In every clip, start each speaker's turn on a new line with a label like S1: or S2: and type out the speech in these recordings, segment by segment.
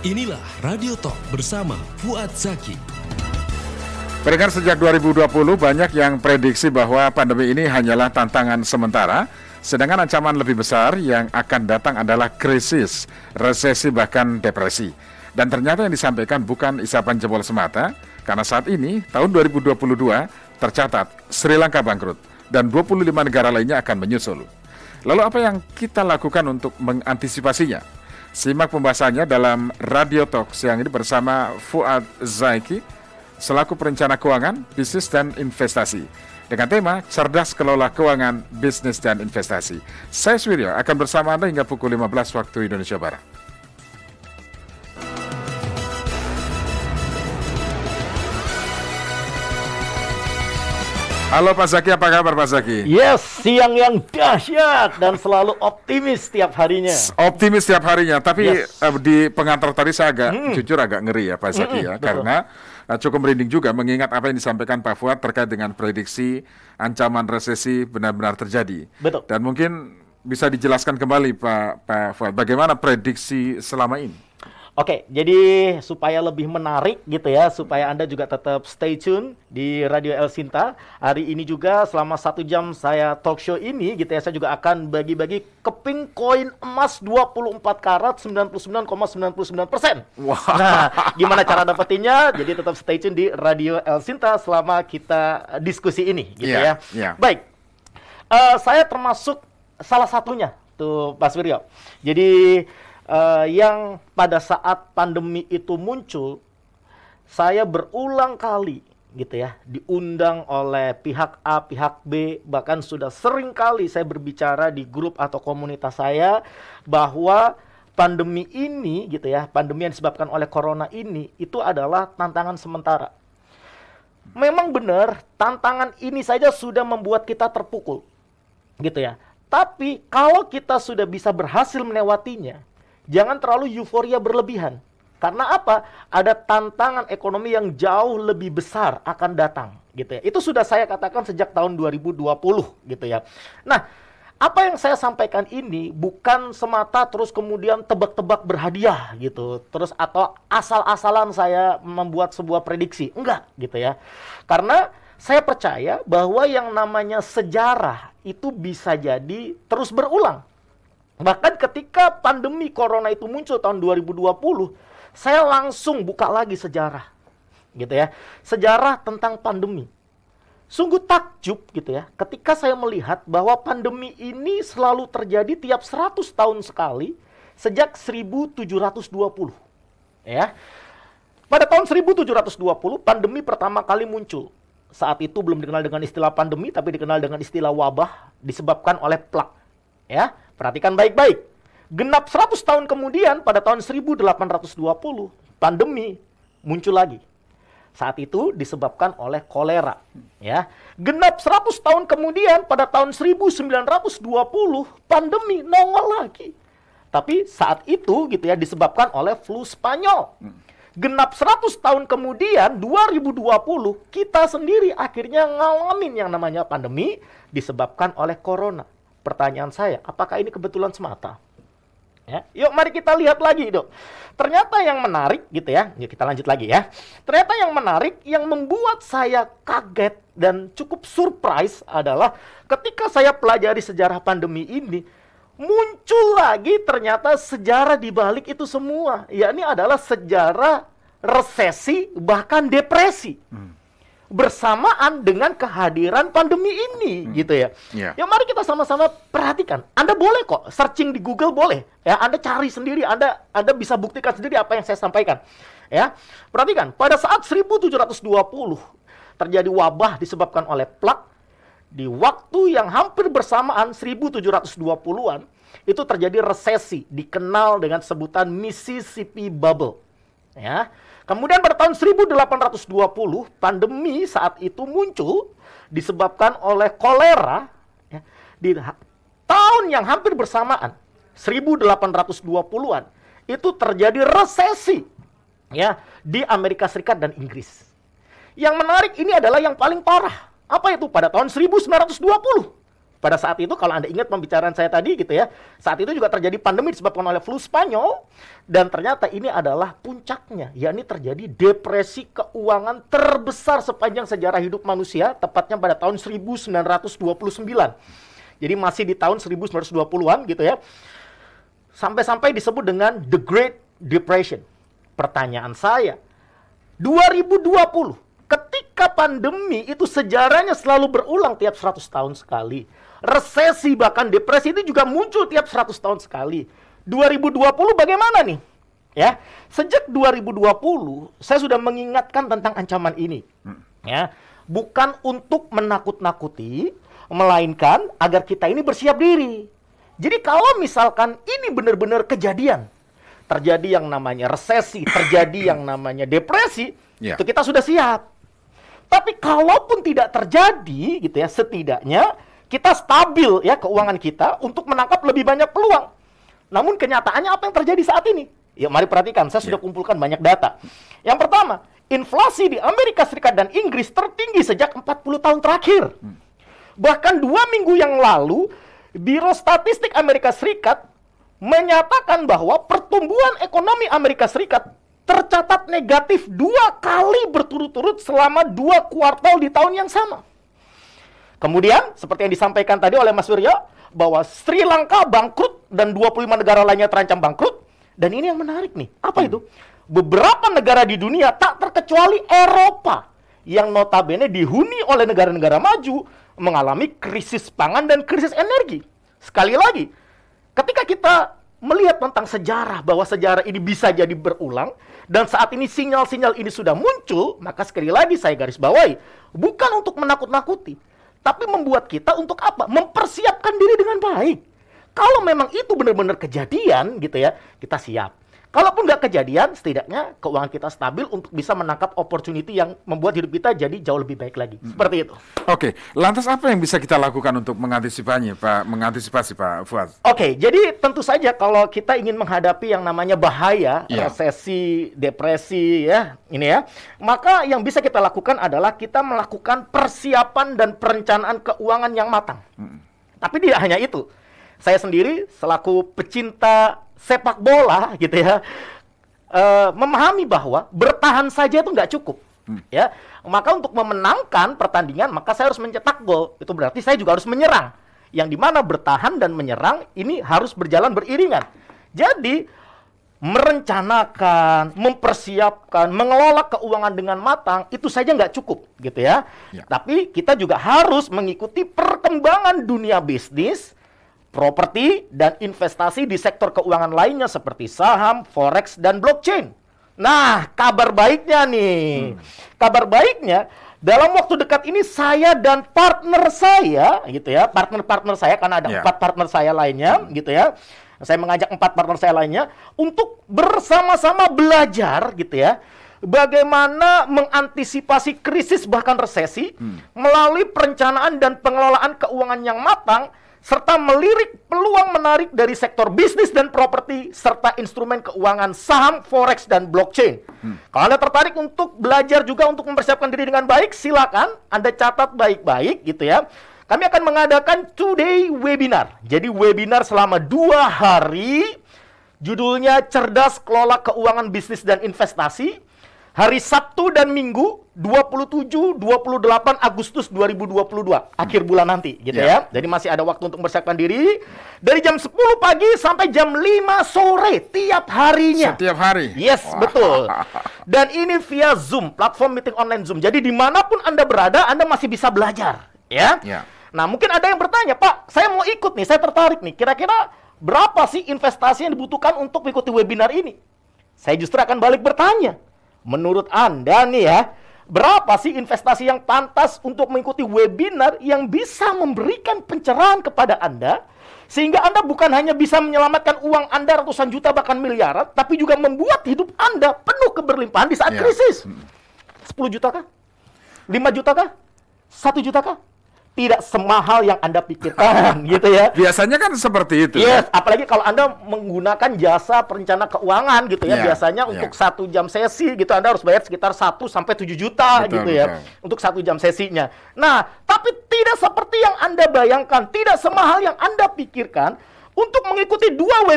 S1: Inilah Radio Talk bersama Fuad Zaki.
S2: Pendengar, sejak 2020 banyak yang prediksi bahwa pandemi ini hanyalah tantangan sementara, sedangkan ancaman lebih besar yang akan datang adalah krisis, resesi, bahkan depresi. Dan ternyata yang disampaikan bukan isapan jempol semata, karena saat ini, tahun 2022, tercatat Sri Lanka bangkrut dan 25 negara lainnya akan menyusul. Lalu apa yang kita lakukan untuk mengantisipasinya? Simak pembahasannya dalam Radio Talk siang ini bersama Fuad Zaki selaku perencana keuangan, bisnis dan investasi dengan tema Cerdas Kelola Keuangan, Bisnis dan Investasi. Saya Swiryo akan bersama Anda hingga pukul 15 waktu Indonesia Barat. Halo Pak Zaki, apa kabar Pak Zaki?
S3: Yes, siang yang dahsyat dan selalu optimis setiap harinya.
S2: Optimis setiap harinya, tapi
S3: Yes.
S2: Di pengantar tadi saya jujur agak ngeri ya Pak Zaki ya,
S3: betul.
S2: karena cukup merinding juga mengingat apa yang disampaikan Pak Fuad terkait dengan prediksi ancaman resesi benar-benar terjadi.
S3: Betul.
S2: Dan mungkin bisa dijelaskan kembali Pak Fuad, bagaimana prediksi selama ini?
S3: Oke, jadi supaya lebih menarik gitu ya, supaya Anda juga tetap stay tune di Radio El Sinta. Hari ini juga selama 1 jam saya talk show ini gitu ya, saya juga akan bagi-bagi keping koin emas 24 karat 99,99%.
S2: Wah.
S3: Nah, gimana cara dapetinnya? Jadi tetap stay tune di Radio El Sinta selama kita diskusi ini gitu
S2: Iya,
S3: ya.
S2: iya.
S3: Baik, saya termasuk salah satunya tuh Pak Wiryo. Jadi yang pada saat pandemi itu muncul, saya berulang kali gitu ya, diundang oleh pihak A, pihak B, bahkan sudah sering kali saya berbicara di grup atau komunitas saya bahwa pandemi ini gitu ya, pandemi yang disebabkan oleh corona ini itu adalah tantangan sementara. Memang benar, tantangan ini saja sudah membuat kita terpukul gitu ya. Tapi kalau kita sudah bisa berhasil melewatinya, jangan terlalu euforia berlebihan. Karena apa? Ada tantangan ekonomi yang jauh lebih besar akan datang, gitu ya. Itu sudah saya katakan sejak tahun 2020, gitu ya. Nah, apa yang saya sampaikan ini bukan semata terus kemudian tebak-tebak berhadiah, gitu. Terus atau asal-asalan saya membuat sebuah prediksi. Enggak, gitu ya. Karena saya percaya bahwa yang namanya sejarah itu bisa jadi terus berulang. Bahkan ketika pandemi corona itu muncul tahun 2020, saya langsung buka lagi sejarah. Gitu ya. Sejarah tentang pandemi. Sungguh takjub gitu ya. Ketika saya melihat bahwa pandemi ini selalu terjadi tiap 100 tahun sekali sejak 1720. Ya. Pada tahun 1720 pandemi pertama kali muncul. Saat itu belum dikenal dengan istilah pandemi tapi dikenal dengan istilah wabah disebabkan oleh plak. Ya. Perhatikan baik-baik. Genap 100 tahun kemudian pada tahun 1820, pandemi muncul lagi. Saat itu disebabkan oleh kolera, ya. Genap 100 tahun kemudian pada tahun 1920, pandemi nongol lagi. Tapi saat itu gitu ya disebabkan oleh flu Spanyol. Genap 100 tahun kemudian 2020 kita sendiri akhirnya ngalamin yang namanya pandemi disebabkan oleh corona. Pertanyaan saya, apakah ini kebetulan semata? Ya, yuk mari kita lihat lagi, Dok. Ternyata yang menarik gitu ya. Yuk kita lanjut lagi ya. Ternyata yang menarik yang membuat saya kaget dan cukup surprise adalah ketika saya pelajari sejarah pandemi ini, muncul lagi ternyata sejarah di balik itu semua. Yakni adalah sejarah resesi bahkan depresi. Bersamaan dengan kehadiran pandemi ini gitu ya.
S2: Yeah.
S3: Ya mari kita sama-sama perhatikan. Anda boleh kok searching di Google boleh. Ya, Anda cari sendiri, Anda bisa buktikan sendiri apa yang saya sampaikan. Ya. Perhatikan, pada saat 1720 terjadi wabah disebabkan oleh plak, di waktu yang hampir bersamaan 1720-an itu terjadi resesi dikenal dengan sebutan Mississippi Bubble. Ya. Kemudian pada tahun 1820, pandemi saat itu muncul disebabkan oleh kolera. Ya, di tahun yang hampir bersamaan, 1820-an, itu terjadi resesi ya, di Amerika Serikat dan Inggris. Yang menarik ini adalah yang paling parah. Apa itu? Pada tahun 1920, Pada saat itu, kalau Anda ingat pembicaraan saya tadi gitu ya, saat itu juga terjadi pandemi disebabkan oleh flu Spanyol, dan ternyata ini adalah puncaknya, yakni terjadi depresi keuangan terbesar sepanjang sejarah hidup manusia, tepatnya pada tahun 1929. Jadi masih di tahun 1920-an gitu ya. Sampai-sampai disebut dengan The Great Depression. Pertanyaan saya, 2020, ketika pandemi itu sejarahnya selalu berulang tiap 100 tahun sekali. Resesi bahkan depresi itu juga muncul tiap 100 tahun sekali. 2020 bagaimana nih? Ya, sejak 2020 saya sudah mengingatkan tentang ancaman ini. Ya, bukan untuk menakut-nakuti, melainkan agar kita ini bersiap diri. Jadi kalau misalkan ini benar-benar kejadian, terjadi yang namanya resesi, terjadi yang namanya depresi, itu kita sudah siap. Tapi kalaupun tidak terjadi, gitu ya, setidaknya kita stabil ya keuangan kita untuk menangkap lebih banyak peluang. Namun kenyataannya apa yang terjadi saat ini? Ya, mari perhatikan, saya sudah kumpulkan banyak data. Yang pertama, inflasi di Amerika Serikat dan Inggris tertinggi sejak 40 tahun terakhir. Bahkan 2 minggu yang lalu, Biro Statistik Amerika Serikat menyatakan bahwa pertumbuhan ekonomi Amerika Serikat tercatat negatif 2 kali berturut-turut selama 2 kuartal di tahun yang sama. Kemudian, seperti yang disampaikan tadi oleh Mas Surya, bahwa Sri Lanka bangkrut dan 25 negara lainnya terancam bangkrut. Dan ini yang menarik nih, apa itu? Beberapa negara di dunia, tak terkecuali Eropa, yang notabene dihuni oleh negara-negara maju, mengalami krisis pangan dan krisis energi. Sekali lagi, ketika kita melihat tentang sejarah, bahwa sejarah ini bisa jadi berulang, dan saat ini sinyal-sinyal ini sudah muncul, maka sekali lagi saya garis bawahi, bukan untuk menakut-nakuti, tapi membuat kita untuk apa? Mempersiapkan diri dengan baik. Kalau memang itu benar-benar kejadian, gitu ya, kita siap. Kalaupun nggak kejadian, setidaknya keuangan kita stabil untuk bisa menangkap opportunity yang membuat hidup kita jadi jauh lebih baik lagi. Seperti itu.
S2: Oke, lantas apa yang bisa kita lakukan untuk mengantisipasi Pak Fuad?
S3: Oke, jadi tentu saja kalau kita ingin menghadapi yang namanya bahaya, resesi, depresi, ya, ini ya, maka yang bisa kita lakukan adalah kita melakukan persiapan dan perencanaan keuangan yang matang. Tapi tidak hanya itu. Saya sendiri selaku pecinta sepak bola gitu ya, memahami bahwa bertahan saja itu nggak cukup. Ya, maka untuk memenangkan pertandingan maka saya harus mencetak gol. Itu berarti saya juga harus menyerang. Yang dimana bertahan dan menyerang ini harus berjalan beriringan. Jadi merencanakan, mempersiapkan, mengelola keuangan dengan matang itu saja nggak cukup gitu ya. Tapi kita juga harus mengikuti perkembangan dunia bisnis, properti, dan investasi di sektor keuangan lainnya seperti saham, forex, dan blockchain. Nah, kabar baiknya nih. Kabar baiknya, dalam waktu dekat ini saya dan partner saya, gitu ya, partner-partner saya, karena ada 4 partner saya lainnya, gitu ya. Saya mengajak 4 partner saya lainnya untuk bersama-sama belajar, gitu ya, bagaimana mengantisipasi krisis bahkan resesi melalui perencanaan dan pengelolaan keuangan yang matang, serta melirik peluang menarik dari sektor bisnis dan properti, serta instrumen keuangan saham, forex, dan blockchain. Kalau Anda tertarik untuk belajar juga untuk mempersiapkan diri dengan baik, silakan Anda catat baik-baik gitu ya. Kami akan mengadakan 2-day webinar. Jadi webinar selama 2 hari, judulnya Cerdas Kelola Keuangan Bisnis dan Investasi, hari Sabtu dan Minggu 27-28 Agustus 2022, akhir bulan nanti gitu ya. Jadi masih ada waktu untuk mempersiapkan diri dari jam 10 pagi sampai jam 5 sore tiap harinya.
S2: Setiap hari?
S3: Yes, betul. Dan ini via Zoom, platform meeting online Zoom. Jadi dimanapun Anda berada, Anda masih bisa belajar ya. Nah, mungkin ada yang bertanya, Pak, saya mau ikut nih, saya tertarik nih. Kira-kira berapa sih investasi yang dibutuhkan untuk mengikuti webinar ini? Saya justru akan balik bertanya. Menurut Anda nih ya, berapa sih investasi yang pantas untuk mengikuti webinar yang bisa memberikan pencerahan kepada Anda, sehingga Anda bukan hanya bisa menyelamatkan uang Anda ratusan juta bahkan miliaran, tapi juga membuat hidup Anda penuh keberlimpahan di saat krisis? 10 juta kah? 5 juta kah? 1 juta kah? tidak semahal yang Anda pikirkan, gitu ya.
S2: Biasanya kan seperti itu.
S3: Yes, apalagi kalau Anda menggunakan jasa perencana keuangan gitu ya. Biasanya untuk 1 jam sesi gitu Anda harus bayar sekitar 1 sampai 7 juta gitu ya. Untuk 1 jam sesinya. Nah, tapi tidak seperti yang Anda bayangkan, tidak semahal yang Anda pikirkan. Untuk mengikuti 2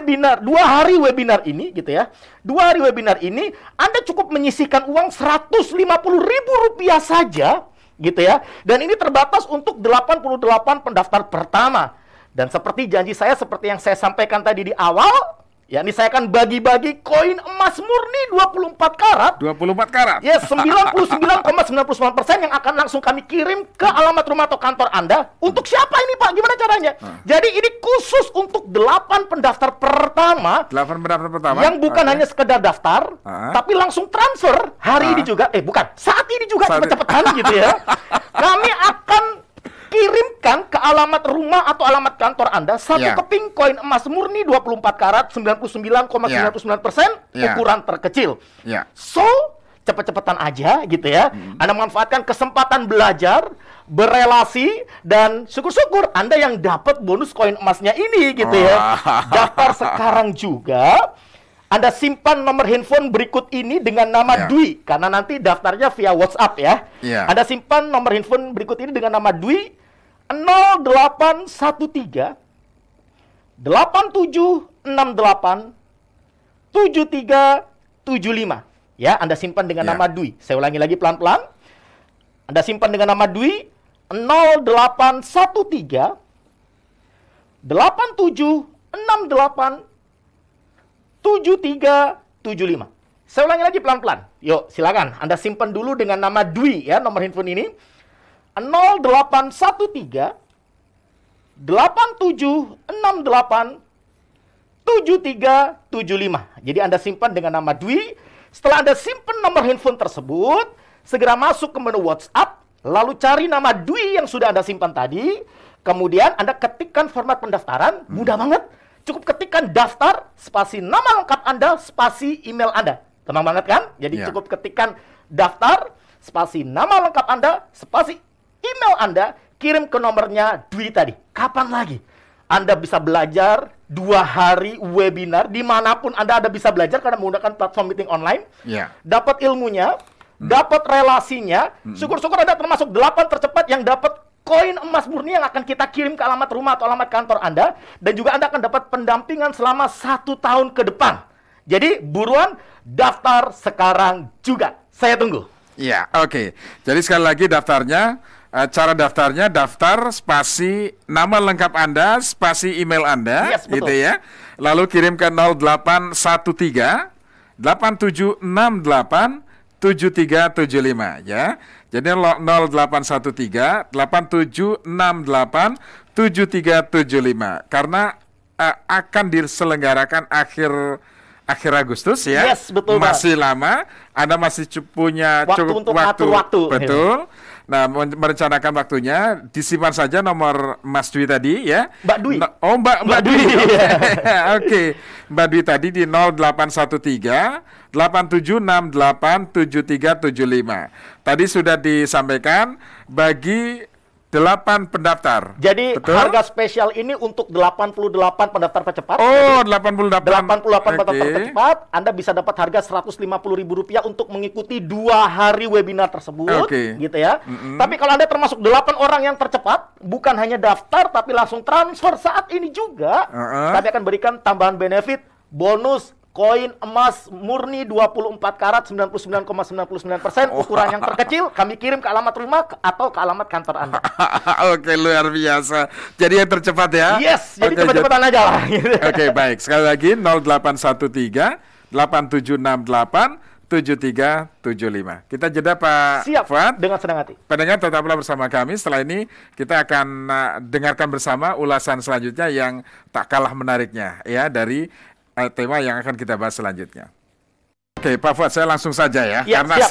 S3: hari webinar ini gitu ya. 2 hari webinar ini Anda cukup menyisihkan uang Rp150.000 saja gitu ya. Dan ini terbatas untuk 88 pendaftar pertama. Dan seperti janji saya, seperti yang saya sampaikan tadi di awal, yakni saya akan bagi-bagi koin emas murni 24 karat.
S2: 24 karat?
S3: Ya, 99,99% yang akan langsung kami kirim ke alamat rumah atau kantor Anda. Untuk siapa ini Pak? Gimana caranya? Jadi ini khusus untuk 8 pendaftar pertama.
S2: 8 pendaftar pertama?
S3: Yang bukan hanya sekedar daftar, tapi langsung transfer hari ini juga. Saat ini juga cepet-cepetan gitu ya. Kami akan kirimkan ke alamat rumah atau alamat kantor Anda 1 keping koin emas murni 24 karat 99,99% ukuran terkecil. So, cepet-cepetan aja gitu ya. Anda manfaatkan kesempatan belajar, berelasi, dan syukur-syukur Anda yang dapat bonus koin emasnya ini gitu ya. Daftar sekarang juga. Anda simpan nomor handphone berikut ini dengan nama Dwi, karena nanti daftarnya via WhatsApp ya. Anda simpan nomor handphone berikut ini dengan nama Dwi 0813 8768 7375. Ya, Anda simpan dengan nama Dwi. Saya ulangi lagi pelan-pelan. Anda simpan dengan nama Dwi 0813 8768 7375. Saya ulangi lagi pelan-pelan. Yuk, silakan. Anda simpan dulu dengan nama Dwi ya, nomor handphone ini. 0813 8768 7375. Jadi Anda simpan dengan nama Dwi. Setelah Anda simpan nomor handphone tersebut, segera masuk ke menu WhatsApp, lalu cari nama Dwi yang sudah Anda simpan tadi. Kemudian Anda ketikkan format pendaftaran, mudah banget. Cukup ketikkan daftar, spasi nama lengkap Anda, spasi email Anda. Tenang banget kan? Jadi cukup ketikkan daftar, spasi nama lengkap Anda, spasi email Anda, kirim ke nomornya Dwi tadi. Kapan lagi Anda bisa belajar 2 hari webinar, dimanapun Anda bisa belajar karena menggunakan platform meeting online. Dapat ilmunya, dapat relasinya. Syukur-syukur Anda termasuk 8 tercepat yang dapat koin emas murni yang akan kita kirim ke alamat rumah atau alamat kantor Anda. Dan juga Anda akan dapat pendampingan selama 1 tahun ke depan. Jadi buruan daftar sekarang juga. Saya tunggu.
S2: Iya, oke. Jadi sekali lagi daftarnya, cara daftarnya daftar spasi nama lengkap Anda, spasi email Anda, gitu ya. Lalu kirim ke 0813 8768 7375 ya. Jadi 0813 8768 7375 karena akan diselenggarakan akhir Agustus ya.
S3: Betul.
S2: Masih lama, Anda masih punya cukup waktu. Betul. Nah, merencanakan waktunya, disimpan saja nomor Mas Dwi tadi ya.
S3: Mbak Dwi.
S2: Mbak Dwi. Oke. Mbak Dwi tadi di 0813 8768 7375. Tadi sudah disampaikan bagi 8 pendaftar.
S3: Jadi harga spesial ini untuk 88 pendaftar tercepat.
S2: Oh, 88
S3: pendaftar tercepat. Anda bisa dapat harga Rp150.000 untuk mengikuti 2 hari webinar tersebut, gitu ya. Tapi kalau Anda termasuk 8 orang yang tercepat, bukan hanya daftar tapi langsung transfer saat ini juga, kami akan berikan tambahan benefit bonus koin emas murni 24 karat 99,99% ukuran yang terkecil, kami kirim ke alamat rumah atau ke alamat kantor Anda.
S2: Oke, luar biasa. Jadi yang tercepat ya.
S3: Yes, jadi cepat-cepatan aja lah.
S2: Oke, baik. Sekali lagi 0813 8768 7375. Kita jeda Pak Fuad.
S3: Dengan senang hati.
S2: Pendengar tetaplah bersama kami. Setelah ini kita akan dengarkan bersama ulasan selanjutnya yang tak kalah menariknya ya dari tema yang akan kita bahas selanjutnya. Oke, Pak Fuad, saya langsung saja ya, karena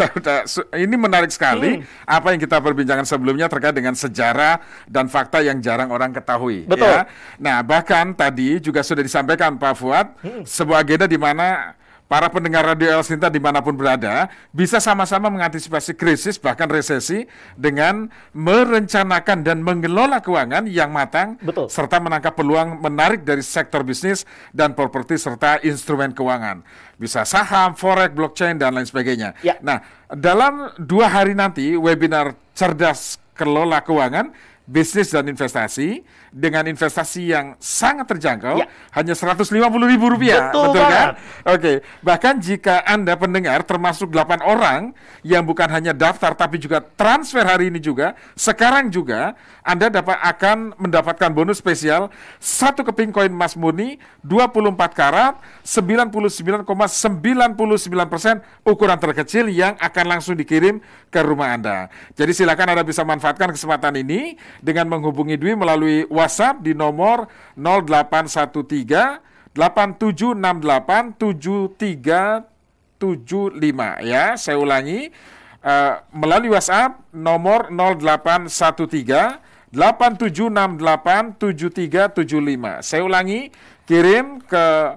S2: ini menarik sekali apa yang kita perbincangan sebelumnya terkait dengan sejarah dan fakta yang jarang orang ketahui.
S3: Betul.
S2: Ya. Nah, bahkan tadi juga sudah disampaikan Pak Fuad, sebuah agenda di mana para pendengar Radio El Sinta dimanapun berada bisa sama-sama mengantisipasi krisis bahkan resesi dengan merencanakan dan mengelola keuangan yang matang.
S3: Betul.
S2: Serta menangkap peluang menarik dari sektor bisnis dan properti serta instrumen keuangan. Bisa saham, forex, blockchain, dan lain sebagainya.
S3: Ya.
S2: Nah, dalam 2 hari nanti webinar Cerdas Kelola Keuangan, Bisnis dan Investasi dengan investasi yang sangat terjangkau,
S3: ya,
S2: hanya Rp150.000.
S3: Betul
S2: kan? Oke, bahkan jika Anda pendengar termasuk 8 orang yang bukan hanya daftar tapi juga transfer hari ini juga, sekarang juga Anda akan mendapatkan bonus spesial 1 keping koin emas murni 24 karat 99,99% ukuran terkecil yang akan langsung dikirim ke rumah Anda. Jadi silakan Anda bisa manfaatkan kesempatan ini dengan menghubungi Dwi melalui WhatsApp di nomor 0813 8768 7375 ya. Saya ulangi, melalui WhatsApp nomor 0813 8768 7375. Saya ulangi, kirim ke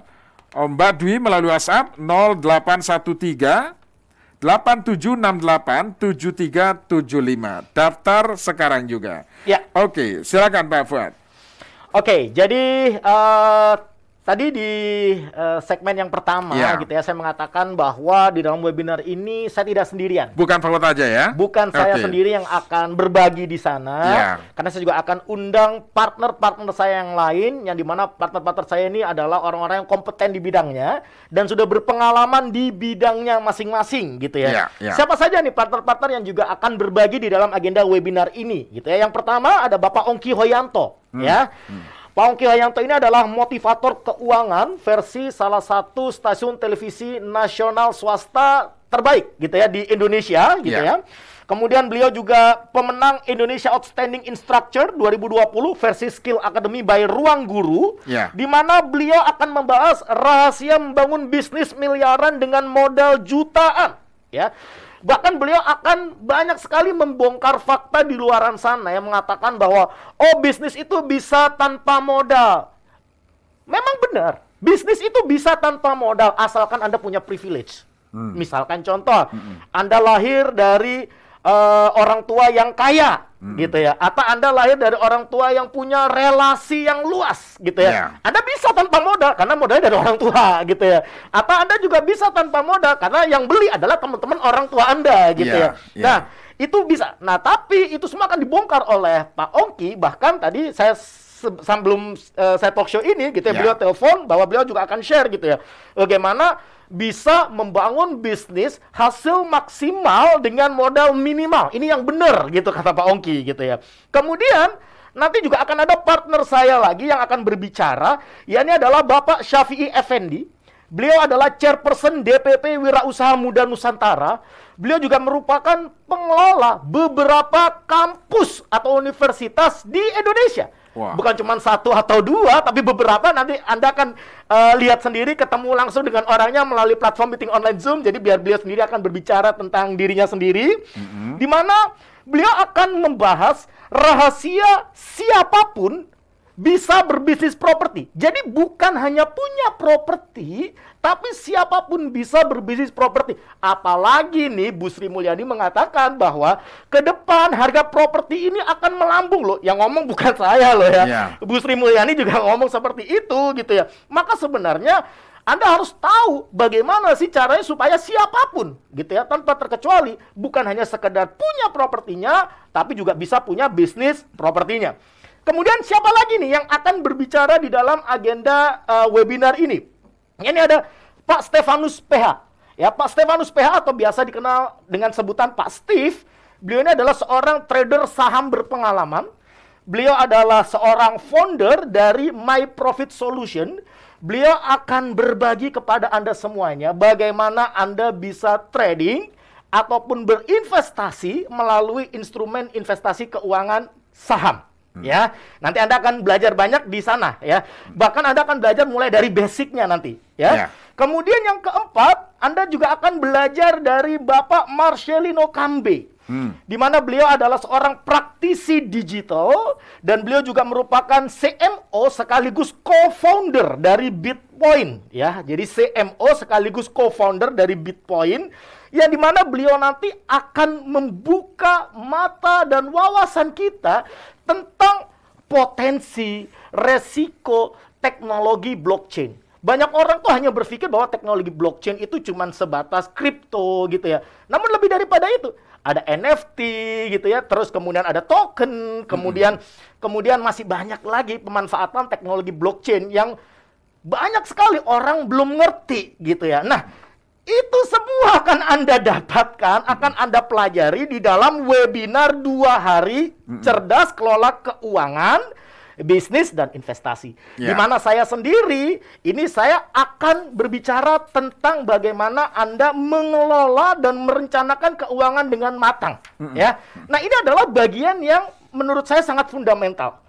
S2: Mbak Dwi melalui WhatsApp 0813 8768 7375. Daftar sekarang juga.
S3: Ya.
S2: Oke, silakan Pak Fuad.
S3: Oke, jadi tadi di segmen yang pertama gitu ya, saya mengatakan bahwa di dalam webinar ini saya tidak sendirian.
S2: Bukan Pak Fuad aja ya?
S3: Bukan saya sendiri yang akan berbagi di sana, karena saya juga akan undang partner-partner saya yang lain, yang dimana partner-partner saya ini adalah orang-orang yang kompeten di bidangnya dan sudah berpengalaman di bidangnya masing-masing gitu ya. Siapa saja nih partner-partner yang juga akan berbagi di dalam agenda webinar ini gitu ya. Yang pertama ada Bapak Ongki Hoyanto ya. Pak Ongki Hoyanto ini adalah motivator keuangan versi salah satu stasiun televisi nasional swasta terbaik gitu ya di Indonesia gitu ya. Kemudian beliau juga pemenang Indonesia Outstanding Instructor 2020 versi Skill Academy by Ruang Guru, di mana beliau akan membahas rahasia membangun bisnis miliaran dengan modal jutaan ya. Bahkan beliau akan banyak sekali membongkar fakta di luaran sana yang mengatakan bahwa bisnis itu bisa tanpa modal. Memang benar, bisnis itu bisa tanpa modal asalkan Anda punya privilege. Misalkan contoh, Anda lahir dari orang tua yang kaya gitu ya, atau Anda lahir dari orang tua yang punya relasi yang luas gitu ya. Anda bisa tanpa modal karena modalnya dari orang tua gitu ya. Atau Anda juga bisa tanpa modal karena yang beli adalah teman-teman orang tua Anda gitu ya. Nah, itu bisa. Nah, tapi itu semua akan dibongkar oleh Pak Ongki. Bahkan tadi saya sebelum saya talk show ini gitu ya, beliau telepon bahwa beliau juga akan share gitu ya, bagaimana bisa membangun bisnis hasil maksimal dengan modal minimal. Ini yang benar gitu kata Pak Ongki gitu ya. Kemudian nanti juga akan ada partner saya lagi yang akan berbicara, yakni adalah Bapak Syafi'i Effendi. Beliau adalah chairperson DPP Wirausaha Muda Nusantara. Beliau juga merupakan pengelola beberapa kampus atau universitas di Indonesia. Bukan cuma 1 atau 2, tapi beberapa. Nanti Anda akan lihat sendiri, ketemu langsung dengan orangnya melalui platform meeting online Zoom. Jadi biar beliau sendiri akan berbicara tentang dirinya sendiri. Di mana beliau akan membahas rahasia siapapun bisa berbisnis properti. Jadi bukan hanya punya properti, tapi siapapun bisa berbisnis properti. Apalagi nih Bu Sri Mulyani mengatakan bahwa ke depan harga properti ini akan melambung loh. Yang ngomong bukan saya loh ya. Bu Sri Mulyani juga ngomong seperti itu gitu ya. Maka sebenarnya Anda harus tahu bagaimana sih caranya supaya siapapun gitu ya, tanpa terkecuali, bukan hanya sekedar punya propertinya, tapi juga bisa punya bisnis propertinya. Kemudian siapa lagi nih yang akan berbicara di dalam agenda webinar ini? Ini ada Pak Stefanus PH. Ya, Pak Stefanus PH atau biasa dikenal dengan sebutan Pak Steve. Beliau ini adalah seorang trader saham berpengalaman. Beliau adalah seorang founder dari My Profit Solution. Beliau akan berbagi kepada Anda semuanya bagaimana Anda bisa trading ataupun berinvestasi melalui instrumen investasi keuangan saham. Ya, nanti Anda akan belajar banyak di sana ya. Bahkan Anda akan belajar mulai dari basicnya nanti ya. Kemudian yang keempat, Anda juga akan belajar dari Bapak Marcelino Kambe. Di mana beliau adalah seorang praktisi digital dan beliau juga merupakan CMO sekaligus co-founder dari Bitpoint ya. Jadi CMO sekaligus co-founder dari Bitpoint yang dimana beliau nanti akan membuka mata dan wawasan kita tentang potensi, resiko teknologi blockchain. Banyak orang tuh hanya berpikir bahwa teknologi blockchain itu cuma sebatas kripto gitu ya. Namun lebih daripada itu, ada NFT gitu ya, terus kemudian ada token, kemudian masih banyak lagi pemanfaatan teknologi blockchain yang banyak sekali orang belum ngerti gitu ya. Nah, itu semua akan Anda dapatkan, akan Anda pelajari di dalam webinar 2 hari Cerdas Kelola Keuangan, Bisnis dan Investasi. Di mana saya sendiri, ini saya akan berbicara tentang bagaimana Anda mengelola dan merencanakan keuangan dengan matang. Ya. Nah, ini adalah bagian yang menurut saya sangat fundamental.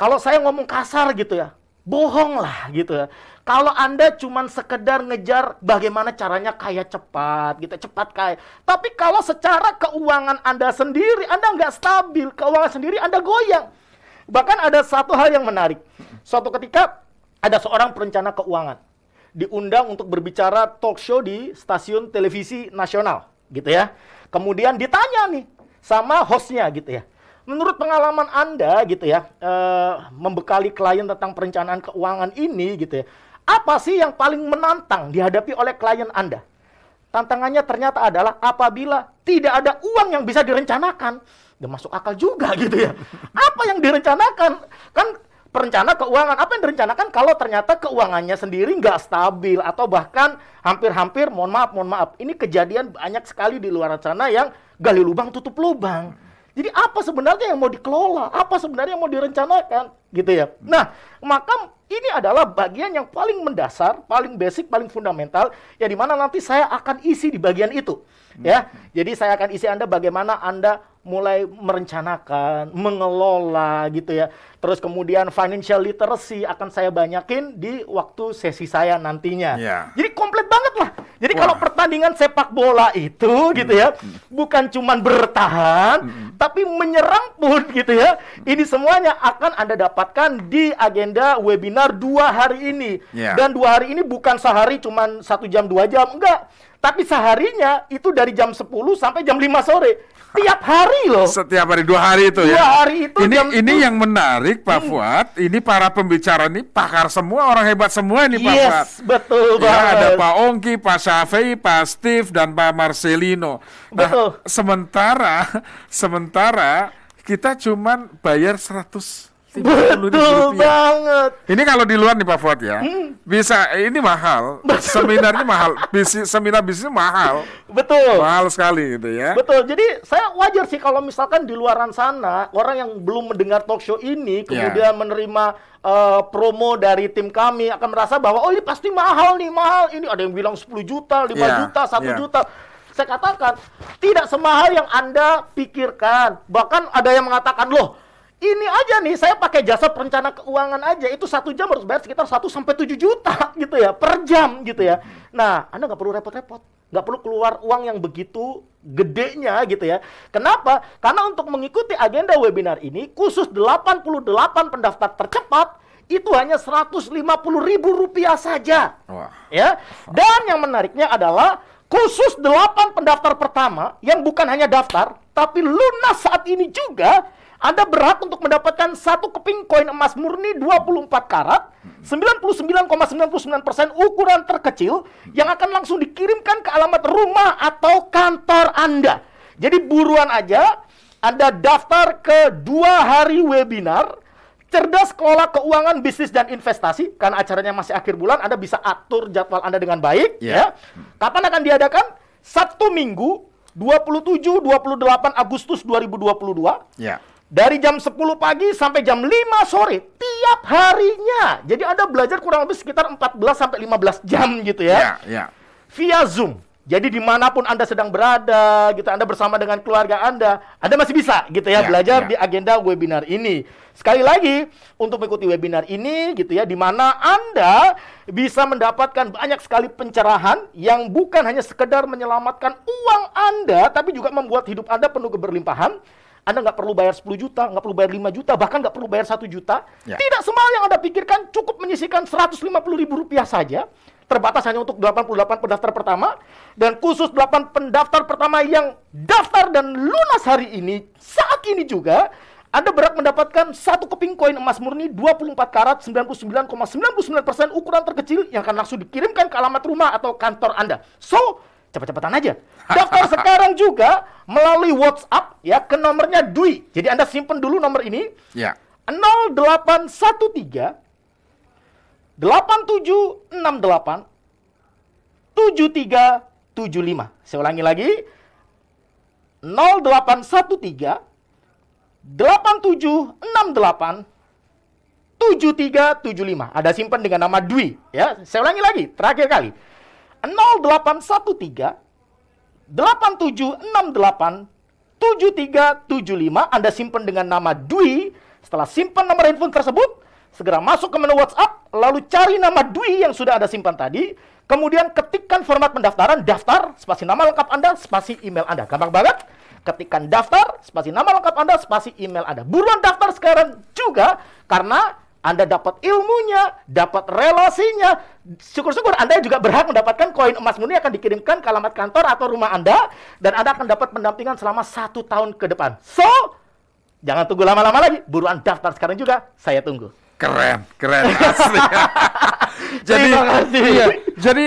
S3: Kalau saya ngomong kasar gitu ya, bohong lah gitu ya. Kalau Anda cuma sekedar ngejar bagaimana caranya kaya cepat, gitu, cepat kaya. Tapi kalau secara keuangan Anda sendiri, Anda nggak stabil, keuangan sendiri Anda goyang. Bahkan ada satu hal yang menarik. Suatu ketika ada seorang perencana keuangan diundang untuk berbicara talk show di stasiun televisi nasional, gitu ya. Kemudian ditanya nih sama hostnya, gitu ya. Menurut pengalaman Anda, gitu ya, membekali klien tentang perencanaan keuangan ini, gitu ya, apa sih yang paling menantang dihadapi oleh klien Anda? Tantangannya ternyata adalah apabila tidak ada uang yang bisa direncanakan. Udah masuk akal juga gitu ya. Apa yang direncanakan? Kan perencana keuangan, apa yang direncanakan kalau ternyata keuangannya sendiri nggak stabil atau bahkan hampir-hampir, mohon maaf, ini kejadian banyak sekali di luar sana yang gali lubang tutup lubang. Jadi apa sebenarnya yang mau dikelola? Apa sebenarnya yang mau direncanakan? Gitu ya. Nah, maka ini adalah bagian yang paling mendasar, paling basic, paling fundamental, yang dimana nanti saya akan isi di bagian itu. Ya, jadi saya akan isi Anda bagaimana Anda mulai merencanakan, mengelola gitu ya. Terus kemudian financial literacy akan saya banyakin di waktu sesi saya nantinya. Jadi komplit banget lah. Jadi kalau pertandingan sepak bola itu gitu ya, bukan cuman bertahan, tapi menyerang pun gitu ya. Ini semuanya akan Anda dapatkan di agenda webinar 2 hari ini. Dan 2 hari ini bukan sehari cuman 1 jam 2 jam, enggak. Tapi seharinya itu dari jam 10 sampai jam 5 sore. Tiap hari loh.
S2: Setiap hari 2 hari itu
S3: 2
S2: ya.
S3: hari itu
S2: Ini yang menarik Pak Fuad. Ini para pembicara ini pakar semua, orang hebat semua ini Pak Fuad.
S3: Yes, betul
S2: ya,
S3: banget.
S2: ada Pak Ongki, Pak Syafei, Pak Steve dan Pak Marcelino.
S3: Betul.
S2: Sementara kita cuman bayar 150.000
S3: Betul
S2: rupiah.
S3: banget.
S2: Ini kalau di luar nih Pak Fuad ya, bisa ini mahal, seminarnya mahal, seminar bisnis mahal, mahal sekali gitu ya.
S3: Betul. Jadi saya wajar sih kalau misalkan di luaran sana orang yang belum mendengar talk show ini kemudian menerima promo dari tim kami akan merasa bahwa oh ini pasti mahal nih, mahal. Ini ada yang bilang 10 juta, 5 juta, 1 juta. Saya katakan tidak semahal yang Anda pikirkan. Bahkan ada yang mengatakan loh, ini aja nih, saya pakai jasa perencana keuangan aja, itu 1 jam harus bayar sekitar 1 sampai 7 juta gitu ya, per jam gitu ya. Nah, Anda nggak perlu repot-repot, nggak perlu keluar uang yang begitu gedenya gitu ya. Kenapa? Karena untuk mengikuti agenda webinar ini, khusus 88 pendaftar tercepat, itu hanya Rp150.000 saja. Ya. Dan yang menariknya adalah, khusus 8 pendaftar pertama, yang bukan hanya daftar, tapi lunas saat ini juga, Anda berhak untuk mendapatkan 1 keping koin emas murni 24 karat, 99,99% ukuran terkecil, yang akan langsung dikirimkan ke alamat rumah atau kantor Anda. Jadi buruan aja, Anda daftar ke 2 hari webinar, Cerdas Kelola Keuangan, Bisnis dan Investasi, karena acaranya masih akhir bulan, Anda bisa atur jadwal Anda dengan baik. Ya. Kapan akan diadakan? Sabtu Minggu, 27-28 Agustus 2022. Dari jam 10 pagi sampai jam 5 sore tiap harinya. Jadi Anda belajar kurang lebih sekitar 14 sampai 15 jam gitu ya. Via Zoom. Jadi dimanapun Anda sedang berada, gitu, Anda bersama dengan keluarga Anda masih bisa, gitu ya, belajar di agenda webinar ini. Sekali lagi, untuk mengikuti webinar ini, gitu ya, di mana Anda bisa mendapatkan banyak sekali pencerahan yang bukan hanya sekedar menyelamatkan uang Anda, tapi juga membuat hidup Anda penuh keberlimpahan. Anda nggak perlu bayar 10 juta, nggak perlu bayar 5 juta, bahkan nggak perlu bayar 1 juta. Tidak semua yang Anda pikirkan, cukup menyisihkan Rp150.000 saja. Terbatas hanya untuk 88 pendaftar pertama. Dan khusus 8 pendaftar pertama yang daftar dan lunas hari ini, saat ini juga, Anda berhak mendapatkan 1 keping koin emas murni 24 karat 99,99% ukuran terkecil yang akan langsung dikirimkan ke alamat rumah atau kantor Anda. So, cepat-cepatan aja. Daftar sekarang juga melalui WhatsApp ya ke nomornya Dwi. Jadi Anda simpen dulu nomor ini. 0813 8768 7375. Saya ulangi lagi. 0813 8768 7375. Ada simpan dengan nama Dwi ya. Saya ulangi lagi, terakhir kali. 0813 8768 7375. Anda simpan dengan nama Dwi. Setelah simpan nomor handphone tersebut, segera masuk ke menu WhatsApp, lalu cari nama Dwi yang sudah Anda simpan tadi, kemudian ketikkan format pendaftaran, daftar, spasi nama lengkap Anda, spasi email Anda. Gampang banget. Ketikkan daftar, spasi nama lengkap Anda, spasi email Anda. Buruan daftar sekarang juga, karena Anda dapat ilmunya, dapat relasinya. Syukur-syukur Anda juga berhak mendapatkan koin emas murni akan dikirimkan ke alamat kantor atau rumah Anda, dan Anda akan dapat pendampingan selama 1 tahun ke depan. So, jangan tunggu lama-lama lagi, buruan daftar sekarang juga, saya tunggu.
S2: Keren asli. Jadi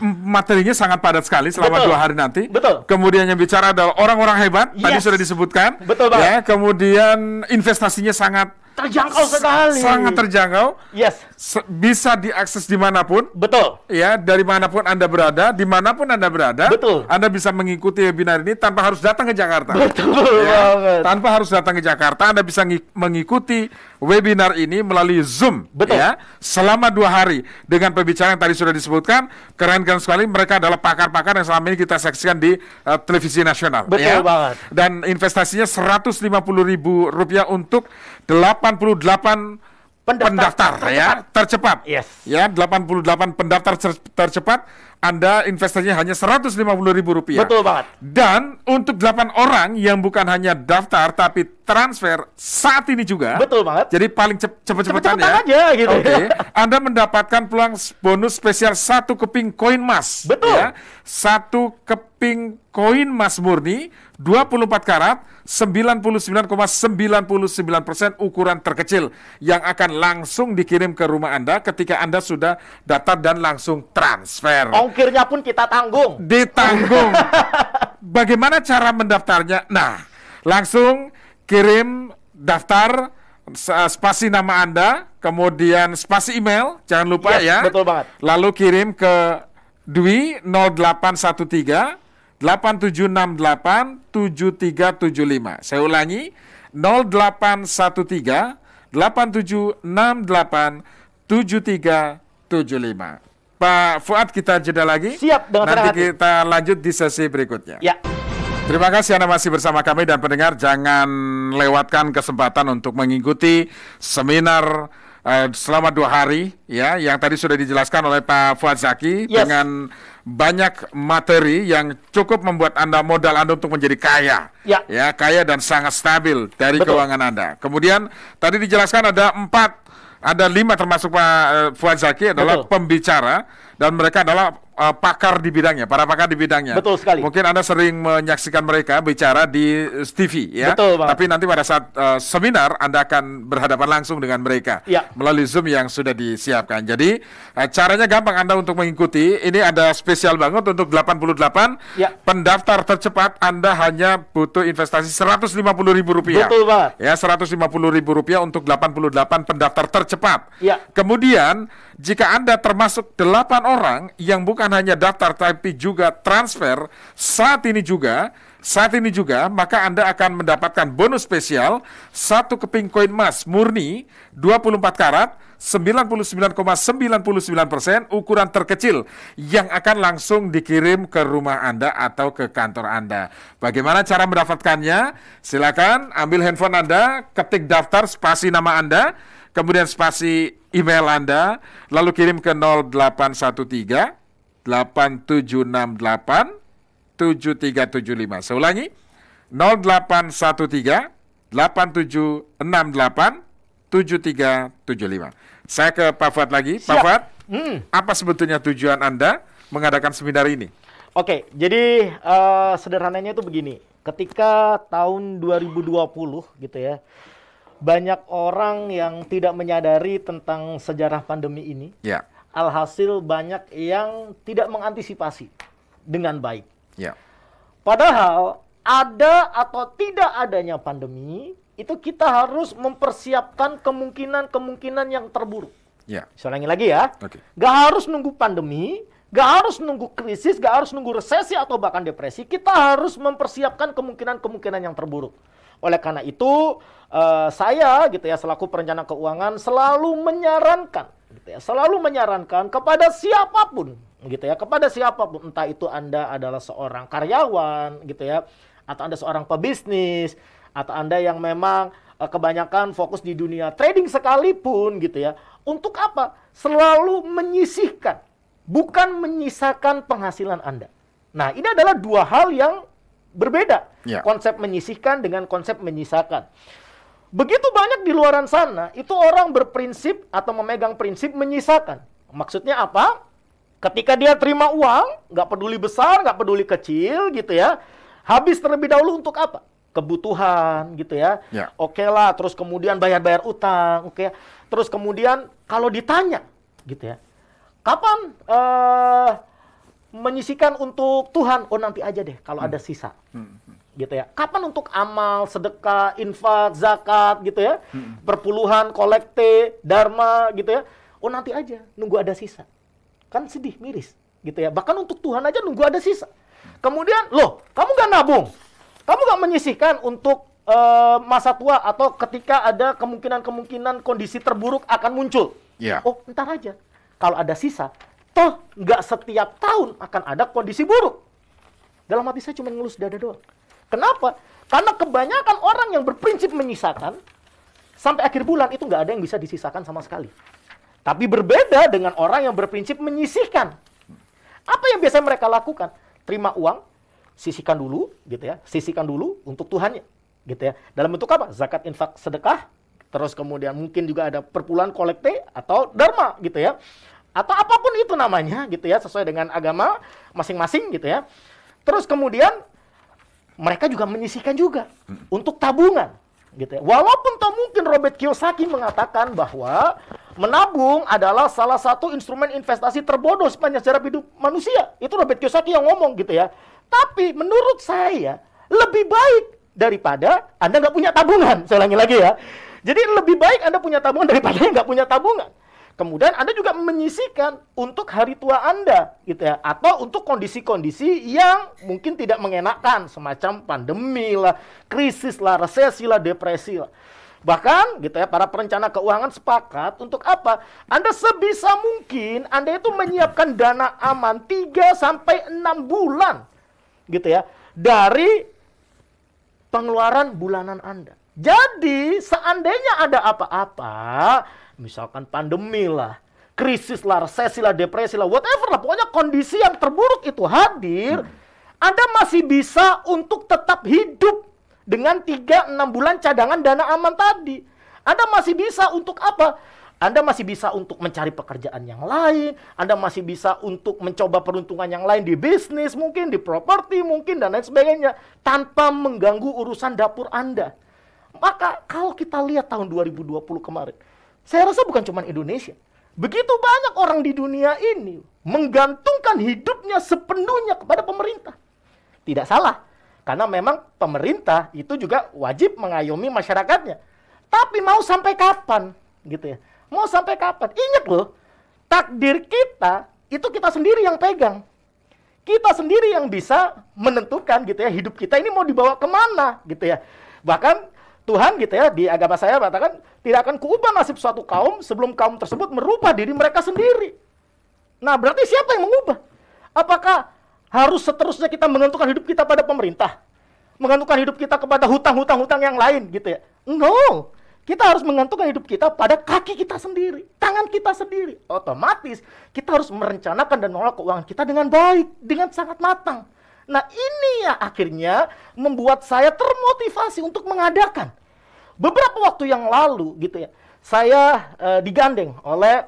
S2: materinya sangat padat sekali selama 2 hari nanti.
S3: Betul.
S2: Kemudian yang bicara adalah orang-orang hebat, tadi sudah disebutkan.
S3: Betul banget.
S2: Ya, kemudian investasinya sangat
S3: terjangkau sekali.
S2: Sangat terjangkau.
S3: Yes.
S2: Bisa diakses dimanapun.
S3: Betul.
S2: Ya, dari manapun Anda berada, dimanapun Anda berada.
S3: Betul.
S2: Anda bisa mengikuti webinar ini tanpa harus datang ke Jakarta.
S3: Betul
S2: ya,
S3: banget.
S2: tanpa harus datang ke Jakarta, Anda bisa mengikuti webinar ini melalui Zoom.
S3: Betul.
S2: Ya, selama 2 hari dengan pembicara yang tadi sudah disebutkan. Keren sekali. Mereka adalah pakar-pakar yang selama ini kita saksikan di televisi nasional.
S3: Betul banget.
S2: Dan investasinya Rp150.000 untuk 88 pendaftar ya tercepat.
S3: Yes.
S2: Ya, 88 pendaftar tercepat. Anda investasinya hanya Rp150.000.
S3: Betul banget.
S2: Dan untuk 8 orang yang bukan hanya daftar tapi transfer saat ini juga.
S3: Betul banget.
S2: Jadi paling cepet-cepetan ya.
S3: aja gitu.
S2: Oke. Anda mendapatkan peluang bonus spesial 1 keping koin emas.
S3: Betul.
S2: Ya. 1 keping koin emas murni 24 karat 99,99% ukuran terkecil yang akan langsung dikirim ke rumah Anda ketika Anda sudah daftar dan langsung transfer.
S3: Ongkirnya pun kita tanggung.
S2: Ditanggung. Bagaimana cara mendaftarnya? Nah, langsung kirim daftar, spasi nama Anda, kemudian spasi email, jangan lupa ya.
S3: Betul banget.
S2: Lalu kirim ke Dwi 0813 8768 7375. Saya ulangi 0813 8768 7375. Pak Fuad, kita jeda lagi.
S3: Siap, dengan
S2: nanti
S3: hati.
S2: kita lanjut di sesi berikutnya.
S3: Ya.
S2: Terima kasih Anda masih bersama kami, dan pendengar jangan lewatkan kesempatan untuk mengikuti seminar selama 2 hari ya, yang tadi sudah dijelaskan oleh Pak Fuad Zaki.
S3: Yes.
S2: Dengan banyak materi yang cukup membuat Anda modal Anda untuk menjadi kaya.
S3: Ya.
S2: Ya, kaya dan sangat stabil dari
S3: Betul.
S2: keuangan Anda. Kemudian tadi dijelaskan ada 5 termasuk Pak Fuad Zaki adalah
S3: Betul.
S2: pembicara, dan mereka adalah pakar di bidangnya, para pakar di bidangnya.
S3: Betul sekali.
S2: Mungkin Anda sering menyaksikan mereka bicara di TV ya.
S3: Betul banget.
S2: Tapi nanti pada saat seminar Anda akan berhadapan langsung dengan mereka
S3: Ya.
S2: melalui Zoom yang sudah disiapkan. Jadi caranya gampang Anda untuk mengikuti. Ini ada spesial banget untuk 88
S3: Ya.
S2: pendaftar tercepat. Anda hanya butuh investasi Rp150.000.
S3: Betul banget.
S2: Ya, Rp150.000 untuk 88 pendaftar tercepat.
S3: Ya.
S2: Kemudian jika Anda termasuk 8 orang yang bukan hanya daftar tapi juga transfer saat ini juga, maka Anda akan mendapatkan bonus spesial 1 keping koin emas murni 24 karat 99,99% ukuran terkecil yang akan langsung dikirim ke rumah Anda atau ke kantor Anda. Bagaimana cara mendapatkannya? Silakan ambil handphone Anda, ketik daftar spasi nama Anda, kemudian spasi email Anda, lalu kirim ke 0813 8768 7375. Saya ulangi, 0813 8768 7375. Saya ke Pak Fuad lagi. Pak Fuad, apa sebetulnya tujuan Anda mengadakan seminar ini?
S3: Oke, jadi sederhananya itu begini. Ketika tahun 2020 gitu ya, banyak orang yang tidak menyadari tentang sejarah pandemi ini.
S2: Ya.
S3: Alhasil banyak yang tidak mengantisipasi dengan baik.
S2: Ya.
S3: Padahal ada atau tidak adanya pandemi, itu kita harus mempersiapkan kemungkinan-kemungkinan yang terburuk.
S2: Ya.
S3: Saya ulangi lagi ya.
S2: Oke.
S3: Gak harus nunggu pandemi, gak harus nunggu krisis, gak harus nunggu resesi atau bahkan depresi. Kita harus mempersiapkan kemungkinan-kemungkinan yang terburuk. Oleh karena itu, saya gitu ya selaku perencana keuangan selalu menyarankan kepada siapapun gitu ya, entah itu Anda adalah seorang karyawan gitu ya, atau Anda seorang pebisnis, atau Anda yang memang kebanyakan fokus di dunia trading sekalipun gitu ya. Untuk apa? Selalu menyisihkan, bukan menyisakan penghasilan Anda. Nah, ini adalah dua hal yang berbeda.
S2: Ya.
S3: Konsep menyisihkan dengan konsep menyisakan. Begitu banyak di luaran sana, itu orang berprinsip atau memegang prinsip menyisakan. Maksudnya apa? Ketika dia terima uang, nggak peduli besar, nggak peduli kecil gitu ya, habis terlebih dahulu untuk apa? Kebutuhan gitu ya.
S2: Ya.
S3: Oke lah, terus kemudian bayar-bayar utang, oke. Terus kemudian kalau ditanya gitu ya, kapan menyisihkan untuk Tuhan? Oh nanti aja deh kalau ada sisa. Gitu ya. Kapan untuk amal, sedekah, infak, zakat gitu ya. Perpuluhan, kolekte, dharma gitu ya. Oh nanti aja, nunggu ada sisa. Kan sedih, miris gitu ya. Bahkan untuk Tuhan aja nunggu ada sisa. Kemudian, loh, kamu gak nabung? Kamu gak menyisihkan untuk masa tua atau ketika ada kemungkinan-kemungkinan kondisi terburuk akan muncul?
S2: Ya.
S3: Oh, ntar aja. Kalau ada sisa, toh nggak setiap tahun akan ada kondisi buruk. Dalam hati saya cuma ngelus dada doang. Kenapa? Karena kebanyakan orang yang berprinsip menyisakan, sampai akhir bulan itu nggak ada yang bisa disisakan sama sekali. Tapi berbeda dengan orang yang berprinsip menyisihkan. Apa yang biasa mereka lakukan? Terima uang, sisihkan dulu, gitu ya. Sisihkan dulu untuk Tuhannya, gitu ya. Dalam bentuk apa? Zakat, infak, sedekah. Terus kemudian mungkin juga ada perpuluhan, kolekte, atau dharma, gitu ya. Atau apapun itu namanya, gitu ya. Sesuai dengan agama masing-masing, gitu ya. Terus kemudian mereka juga menyisihkan juga untuk tabungan, gitu ya. Walaupun tak mungkin Robert Kiyosaki mengatakan bahwa menabung adalah salah satu instrumen investasi terbodoh sepanjang sejarah hidup manusia. Itu Robert Kiyosaki yang ngomong gitu ya. Tapi menurut saya lebih baik daripada Anda nggak punya tabungan. Saya ulangi lagi ya. Jadi lebih baik Anda punya tabungan daripada nggak punya tabungan. Kemudian Anda juga menyisihkan untuk hari tua Anda, gitu ya, atau untuk kondisi-kondisi yang mungkin tidak mengenakan, semacam pandemi lah, krisis lah, resesi lah, depresi lah. Bahkan, gitu ya, para perencana keuangan sepakat untuk apa? Anda sebisa mungkin Anda itu menyiapkan dana aman 3 sampai 6 bulan, gitu ya, dari pengeluaran bulanan Anda. Jadi, seandainya ada apa-apa, misalkan pandemi lah, krisis lah, resesi lah, depresi lah, whatever lah. Pokoknya kondisi yang terburuk itu hadir, Anda masih bisa untuk tetap hidup dengan 3-6 bulan cadangan dana aman tadi. Anda masih bisa untuk apa? Anda masih bisa untuk mencari pekerjaan yang lain, Anda masih bisa untuk mencoba peruntungan yang lain di bisnis, mungkin di properti, mungkin dan lain sebagainya, tanpa mengganggu urusan dapur Anda. Maka kalau kita lihat tahun 2020 kemarin, saya rasa bukan cuma Indonesia. Begitu banyak orang di dunia ini menggantungkan hidupnya sepenuhnya kepada pemerintah. Tidak salah, karena memang pemerintah itu juga wajib mengayomi masyarakatnya. Tapi mau sampai kapan? Gitu ya. Mau sampai kapan? Ingat loh, takdir kita itu kita sendiri yang pegang. Kita sendiri yang bisa menentukan gitu ya, hidup kita ini mau dibawa kemana gitu ya. Bahkan Tuhan gitu ya, di agama saya katakan tidak akan kuubah nasib suatu kaum sebelum kaum tersebut merubah diri mereka sendiri. Nah, berarti siapa yang mengubah? Apakah harus seterusnya kita menggantungkan hidup kita pada pemerintah? Menggantungkan hidup kita kepada hutang-hutang yang lain gitu ya? No. Kita harus menggantungkan hidup kita pada kaki kita sendiri, tangan kita sendiri. Otomatis kita harus merencanakan dan mengelola keuangan kita dengan baik, dengan sangat matang. Nah, ini ya akhirnya membuat saya termotivasi untuk mengadakan. Beberapa waktu yang lalu gitu ya, saya digandeng oleh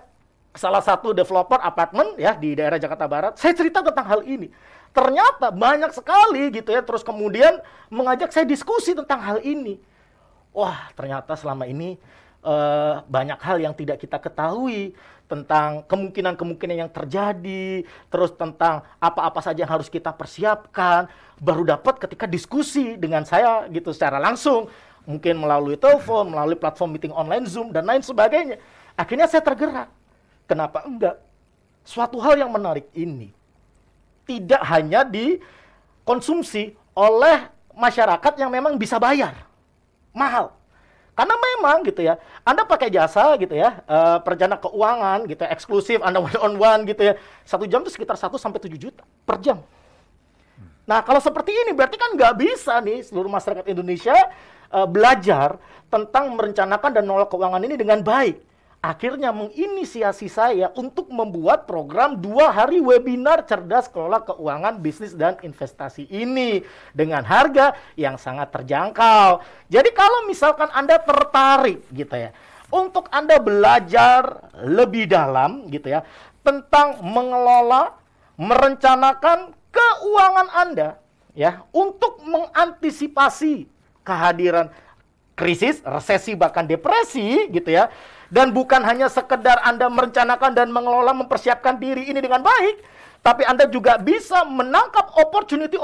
S3: salah satu developer apartemen ya di daerah Jakarta Barat. Saya cerita tentang hal ini. Ternyata banyak sekali gitu ya, terus kemudian mengajak saya diskusi tentang hal ini. Wah, ternyata selama ini banyak hal yang tidak kita ketahui tentang kemungkinan-kemungkinan yang terjadi, terus tentang apa-apa saja yang harus kita persiapkan, baru dapat ketika diskusi dengan saya gitu secara langsung, mungkin melalui telepon, melalui platform meeting online Zoom, dan lain sebagainya. Akhirnya saya tergerak. Kenapa enggak? Suatu hal yang menarik ini tidak hanya dikonsumsi oleh masyarakat yang memang bisa bayar mahal. Karena memang gitu ya, Anda pakai jasa gitu ya, perencana keuangan gitu ya, eksklusif, Anda one on one gitu ya, 1 jam itu sekitar 1 sampai 7 juta per jam. Nah, kalau seperti ini berarti kan nggak bisa nih seluruh masyarakat Indonesia belajar tentang merencanakan dan mengelola keuangan ini dengan baik. Akhirnya menginisiasi saya untuk membuat program 2 hari webinar cerdas kelola keuangan bisnis dan investasi ini dengan harga yang sangat terjangkau. Jadi kalau misalkan Anda tertarik gitu ya, untuk Anda belajar lebih dalam gitu ya, tentang mengelola, merencanakan keuangan Anda ya, untuk mengantisipasi kehadiran krisis, resesi, bahkan depresi gitu ya. Dan bukan hanya sekedar Anda merencanakan dan mengelola, mempersiapkan diri ini dengan baik, tapi Anda juga bisa menangkap opportunity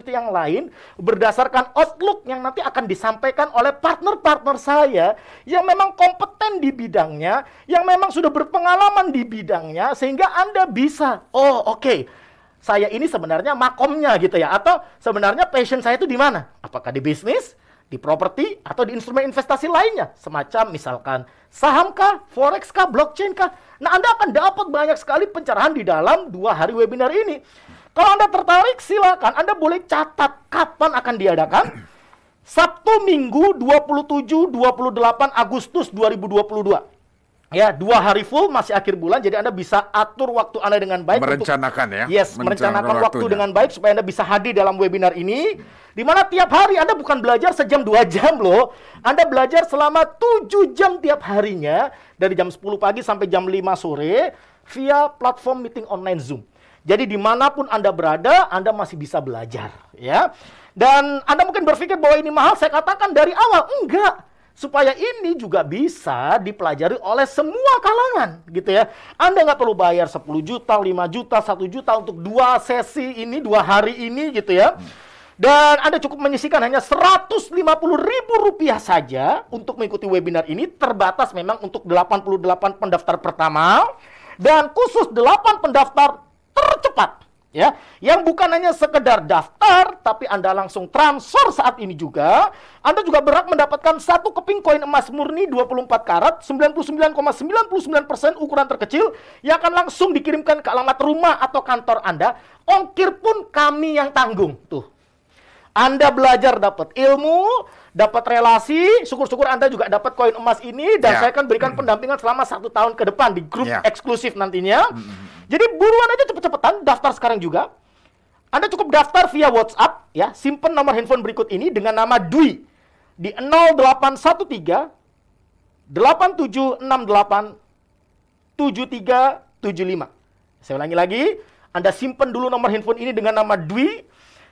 S3: yang lain berdasarkan outlook yang nanti akan disampaikan oleh partner-partner saya yang memang kompeten di bidangnya, yang memang sudah berpengalaman di bidangnya, sehingga Anda bisa, oke, saya ini sebenarnya makomnya gitu ya, atau sebenarnya passion saya itu di mana? Apakah di bisnis, di properti, atau di instrumen investasi lainnya, semacam misalkan saham kah, forex kah, blockchain kah. Nah, Anda akan dapat banyak sekali pencerahan di dalam 2 hari webinar ini. Kalau Anda tertarik, silakan. Anda boleh catat kapan akan diadakan. Sabtu Minggu 27-28 Agustus 2022. Ya, 2 hari full, masih akhir bulan, jadi Anda bisa atur waktu Anda dengan baik.
S2: Merencanakan ya?
S3: Yes, merencanakan waktu dengan baik supaya Anda bisa hadir dalam webinar ini. Di mana tiap hari Anda bukan belajar sejam 2 jam loh. Anda belajar selama 7 jam tiap harinya, dari jam 10 pagi sampai jam 5 sore, via platform meeting online Zoom. Jadi dimanapun Anda berada, Anda masih bisa belajar. Ya. Dan Anda mungkin berpikir bahwa ini mahal, saya katakan dari awal, enggak. Supaya ini juga bisa dipelajari oleh semua kalangan gitu ya. Anda nggak perlu bayar 10 juta, 5 juta, 1 juta untuk 2 sesi ini, 2 hari ini gitu ya. Dan Anda cukup menyisihkan hanya Rp150.000 saja untuk mengikuti webinar ini. Terbatas memang untuk 88 pendaftar pertama. Dan khusus 8 pendaftar tercepat. Ya, yang bukan hanya sekedar daftar, tapi Anda langsung transfer saat ini juga. Anda juga berhak mendapatkan 1 keping koin emas murni 24 karat, 99,99% ukuran terkecil, yang akan langsung dikirimkan ke alamat rumah atau kantor Anda. Ongkir pun kami yang tanggung. Tuh, Anda belajar dapat ilmu, dapat relasi, syukur-syukur Anda juga dapat koin emas ini, dan saya akan berikan pendampingan selama 1 tahun ke depan di grup eksklusif nantinya. Jadi buruan aja cepet-cepetan, daftar sekarang juga. Anda cukup daftar via WhatsApp, ya, simpen nomor handphone berikut ini dengan nama Dwi di 0813 8768 7375. Saya ulangi lagi, Anda simpen dulu nomor handphone ini dengan nama Dwi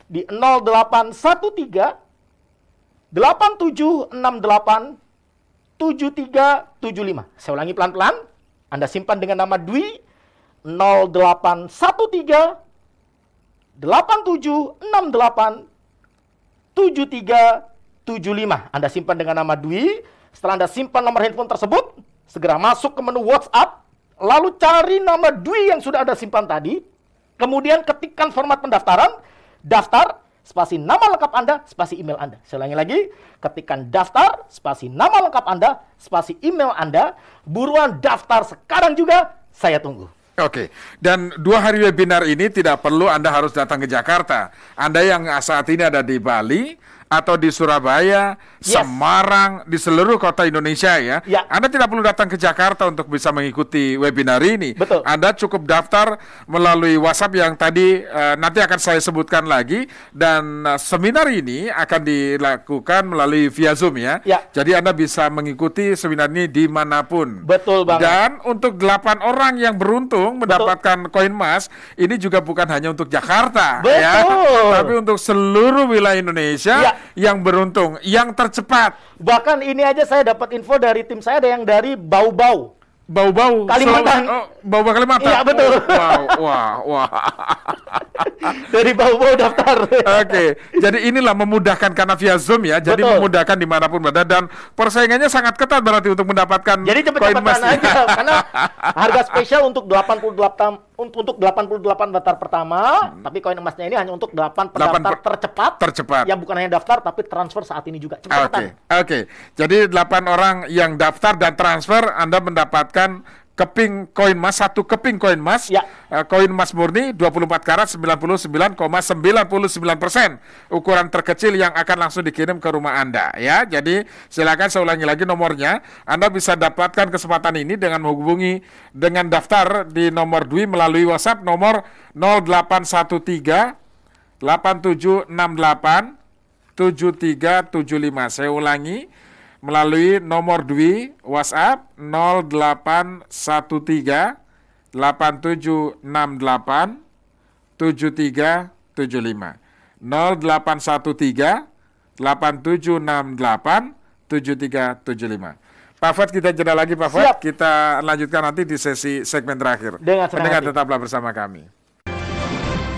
S3: di 0813 8768 7375. Saya ulangi pelan-pelan. Anda simpan dengan nama Dwi 0813 8768 7375. Anda simpan dengan nama Dwi. Setelah Anda simpan nomor handphone tersebut, segera masuk ke menu WhatsApp, lalu cari nama Dwi yang sudah Anda simpan tadi, kemudian ketikkan format pendaftaran, daftar, spasi nama lengkap Anda, spasi email Anda. Saya ulangi lagi, ketikkan daftar, spasi nama lengkap Anda, spasi email Anda. Buruan daftar sekarang juga, saya tunggu.
S2: Oke, dan 2 hari webinar ini tidak perlu Anda harus datang ke Jakarta. Anda yang saat ini ada di Bali, atau di Surabaya, Semarang, di seluruh kota Indonesia ya. Anda tidak perlu datang ke Jakarta untuk bisa mengikuti webinar ini.
S3: Betul.
S2: Anda cukup daftar melalui WhatsApp yang tadi nanti akan saya sebutkan lagi, dan seminar ini akan dilakukan melalui via Zoom ya. Jadi Anda bisa mengikuti seminar ini dimanapun.
S3: Betul banget.
S2: Dan untuk 8 orang yang beruntung mendapatkan koin emas, ini juga bukan hanya untuk Jakarta ya, tapi untuk seluruh wilayah Indonesia yang beruntung, yang tercepat.
S3: Bahkan ini aja saya dapat info dari tim saya, ada yang dari Bau-Bau.
S2: Bau-Bau
S3: Kalimantan.
S2: Bau-Bau Kalimantan.
S3: Iya, betul.
S2: Wah.
S3: Dari Bau-Bau daftar.
S2: Oke, jadi inilah memudahkan karena via Zoom ya. Jadi memudahkan dimanapun berada, dan persaingannya sangat ketat berarti untuk mendapatkan.
S3: Jadi cepet-cepetan aja karena harga spesial untuk 88 daftar pertama, tapi koin emasnya ini hanya untuk 8 pendaftar tercepat. Yang bukan hanya daftar tapi transfer saat ini juga.
S2: Oke. Jadi 8 orang yang daftar dan transfer, Anda mendapatkan keping koin emas, 1 keping koin emas, koin emas murni 24 karat 99,99%, ukuran terkecil yang akan langsung dikirim ke rumah Anda ya. Jadi silakan saya ulangi lagi nomornya. Anda bisa dapatkan kesempatan ini dengan menghubungi dengan daftar di nomor Dwi melalui WhatsApp nomor 0813 8768 7375. Saya ulangi, melalui nomor Dwi WhatsApp 0813 8768 7375. 0813 8768 7375. Pak Fuad, kita jeda lagi Pak Fuad. Kita lanjutkan nanti di sesi segmen terakhir.
S3: Dengan
S2: tetaplah bersama kami.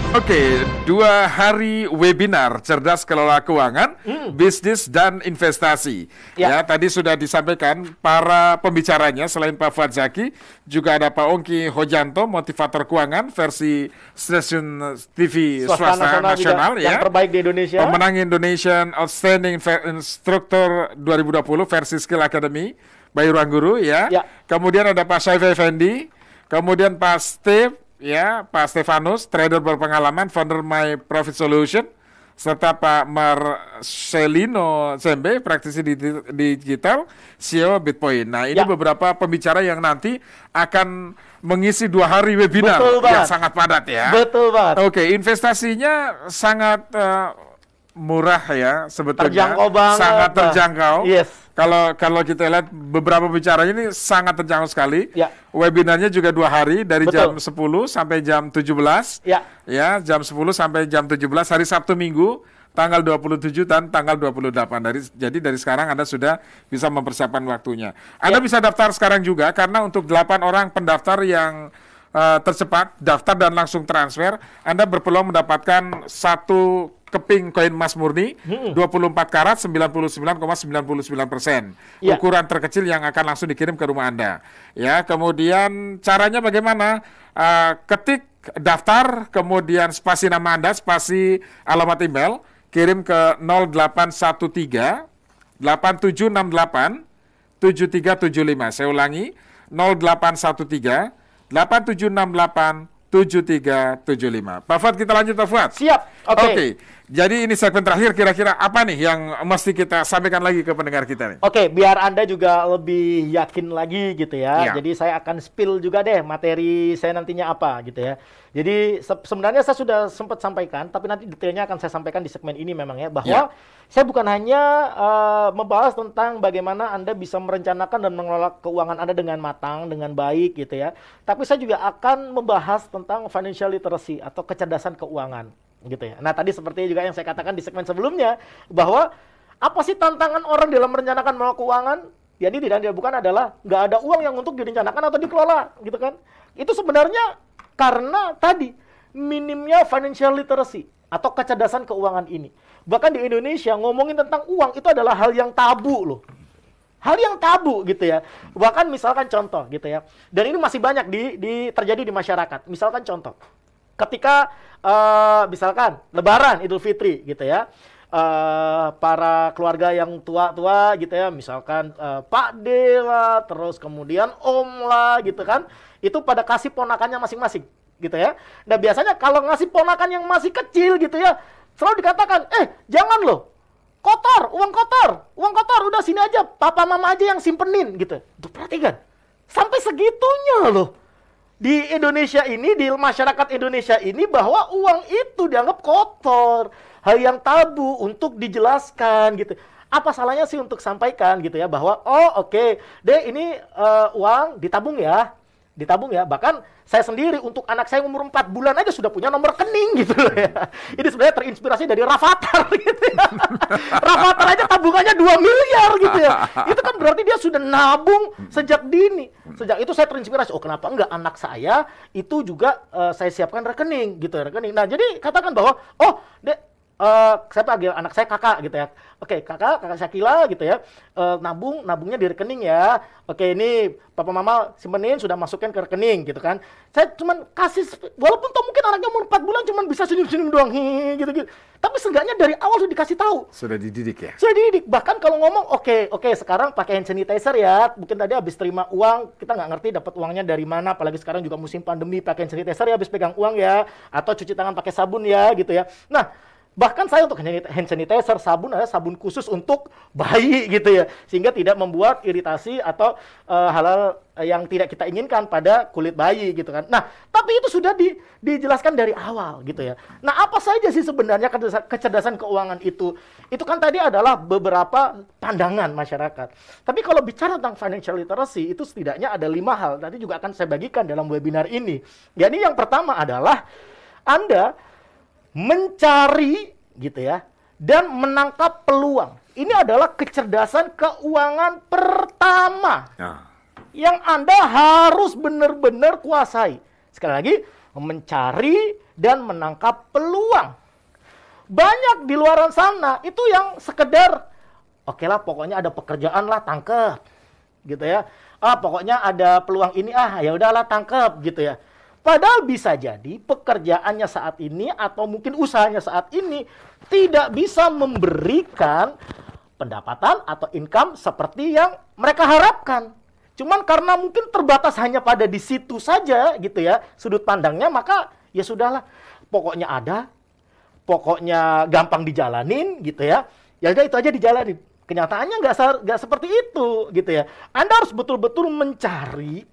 S2: Oke, 2 hari webinar cerdas kelola keuangan, bisnis dan investasi. Ya, tadi sudah disampaikan para pembicaranya. Selain Pak Fuad Zaki, juga ada Pak Ongki Hojanto, motivator keuangan versi stasiun TV swasta nasional ya,
S3: yang terbaik di Indonesia.
S2: Pemenang Indonesian Outstanding Instructor 2020 versi Skill Academy by Ruangguru ya. Kemudian ada Pak Syaifi Effendi, kemudian Pak Steve ya, Pak Stefanus, trader berpengalaman, founder My Profit Solution, serta Pak Marcelino Zembe, praktisi digital, CEO Bitpoint. Nah, ini beberapa pembicara yang nanti akan mengisi 2 hari webinar yang sangat padat ya.
S3: Betul banget.
S2: Oke, investasinya sangat murah ya sebetulnya.
S3: Terjangkau banget.
S2: Sangat terjangkau.
S3: Yes.
S2: Kalau kita lihat beberapa bicara ini sangat terjangkau sekali. Webinarnya juga 2 hari dari jam 10 sampai jam 17. Ya, jam 10 sampai jam 17 hari Sabtu Minggu tanggal 27 dan tanggal 28. Jadi dari sekarang Anda sudah bisa mempersiapkan waktunya. Anda bisa daftar sekarang juga karena untuk 8 orang pendaftar yang tercepat daftar dan langsung transfer, Anda berpeluang mendapatkan 1 keping koin emas murni 24 karat 99,99%. Ukuran terkecil yang akan langsung dikirim ke rumah Anda. Ya, kemudian caranya bagaimana? Ketik daftar, kemudian spasi nama Anda, spasi alamat email, kirim ke 0813 8768 7375. Saya ulangi, 0813 8768 7375. Pak Fuad, kita lanjut Pak Fuad.
S3: Siap.
S2: Oke. Jadi ini segmen terakhir, kira-kira apa nih yang mesti kita sampaikan lagi ke pendengar kita nih?
S3: Oke, biar Anda juga lebih yakin lagi gitu ya. Jadi saya akan spill juga deh materi saya nantinya apa gitu ya. Jadi sebenarnya saya sudah sempat sampaikan, tapi nanti detailnya akan saya sampaikan di segmen ini memang ya, bahwa saya bukan hanya membahas tentang bagaimana Anda bisa merencanakan dan mengelola keuangan Anda dengan matang, dengan baik gitu ya. Tapi saya juga akan membahas tentang financial literacy atau kecerdasan keuangan gitu ya. Nah, tadi seperti juga yang saya katakan di segmen sebelumnya, bahwa apa sih tantangan orang dalam merencanakan mengelola keuangan? Jadi tidak bukan adalah nggak ada uang yang untuk direncanakan atau dikelola gitu kan. Itu sebenarnya karena tadi minimnya financial literacy atau kecerdasan keuangan ini. Bahkan di Indonesia ngomongin tentang uang itu adalah hal yang tabu loh. Hal yang tabu gitu ya. Bahkan misalkan contoh gitu ya. Dan ini masih banyak terjadi di masyarakat. Misalkan contoh. ketika misalkan Lebaran, Idul Fitri gitu ya, para keluarga yang tua-tua gitu ya, misalkan Pak D lah, terus kemudian Om lah gitu kan, itu pada kasih ponakannya masing-masing gitu ya. Nah biasanya kalau ngasih ponakan yang masih kecil gitu ya, selalu dikatakan, jangan loh, uang kotor, udah sini aja, papa mama aja yang simpenin gitu. Tuh perhatikan, sampai segitunya loh. Di Indonesia ini, di masyarakat Indonesia ini, bahwa uang itu dianggap kotor, hal yang tabu untuk dijelaskan gitu. Apa salahnya sih untuk sampaikan gitu ya, bahwa oke, deh ini uang ditabung ya. Bahkan saya sendiri untuk anak saya umur 4 bulan aja sudah punya nomor rekening gitu loh ya. Ini sebenarnya terinspirasi dari Rafathar gitu ya. Rafathar aja tabungannya 2 miliar gitu ya. Itu kan berarti dia sudah nabung sejak dini. Sejak itu saya terinspirasi, kenapa enggak anak saya itu juga saya siapkan rekening gitu ya, rekening. Nah, jadi katakan bahwa Dek, saya panggil anak saya kakak gitu ya. Oke, kakak Syakila gitu ya. Nabungnya di rekening ya. Oke, ini papa mama simpenin, sudah masukin ke rekening gitu kan. Saya cuman kasih, walaupun toh mungkin anaknya umur 4 bulan cuman bisa senyum-senyum doang gitu. Tapi seenggaknya dari awal sudah dikasih tahu.
S2: Sudah dididik ya?
S3: Sudah dididik. Bahkan kalau ngomong, oke, sekarang pakai hand sanitizer ya. Mungkin tadi habis terima uang, kita nggak ngerti dapat uangnya dari mana. Apalagi sekarang juga musim pandemi, pakai hand sanitizer ya, habis pegang uang ya. Atau cuci tangan pakai sabun ya gitu ya. Nah, bahkan saya untuk hand sanitizer, sabun ada sabun khusus untuk bayi gitu ya, sehingga tidak membuat iritasi atau hal-hal yang tidak kita inginkan pada kulit bayi gitu kan. Nah, tapi itu sudah dijelaskan dari awal gitu ya. Nah, apa saja sih sebenarnya kecerdasan keuangan itu? Itu kan tadi adalah beberapa pandangan masyarakat. Tapi kalau bicara tentang financial literacy, itu setidaknya ada 5 hal. Nanti juga akan saya bagikan dalam webinar ini. Jadi yang pertama adalah Anda mencari gitu ya dan menangkap peluang. Ini adalah kecerdasan keuangan pertama yang Anda harus benar-benar kuasai. Sekali lagi, mencari dan menangkap peluang. Banyak di luar sana itu yang sekedar oke lah, pokoknya ada pekerjaan lah, tangkep gitu ya. Pokoknya ada peluang ini, ya udahlah, tangkep gitu ya. Padahal bisa jadi pekerjaannya saat ini atau mungkin usahanya saat ini tidak bisa memberikan pendapatan atau income seperti yang mereka harapkan. Cuman karena mungkin terbatas hanya pada di situ saja gitu ya, sudut pandangnya, maka ya sudahlah, pokoknya ada, pokoknya gampang dijalanin gitu ya. Ya udah itu aja dijalanin. Kenyataannya nggak seperti itu gitu ya. Anda harus betul-betul mencari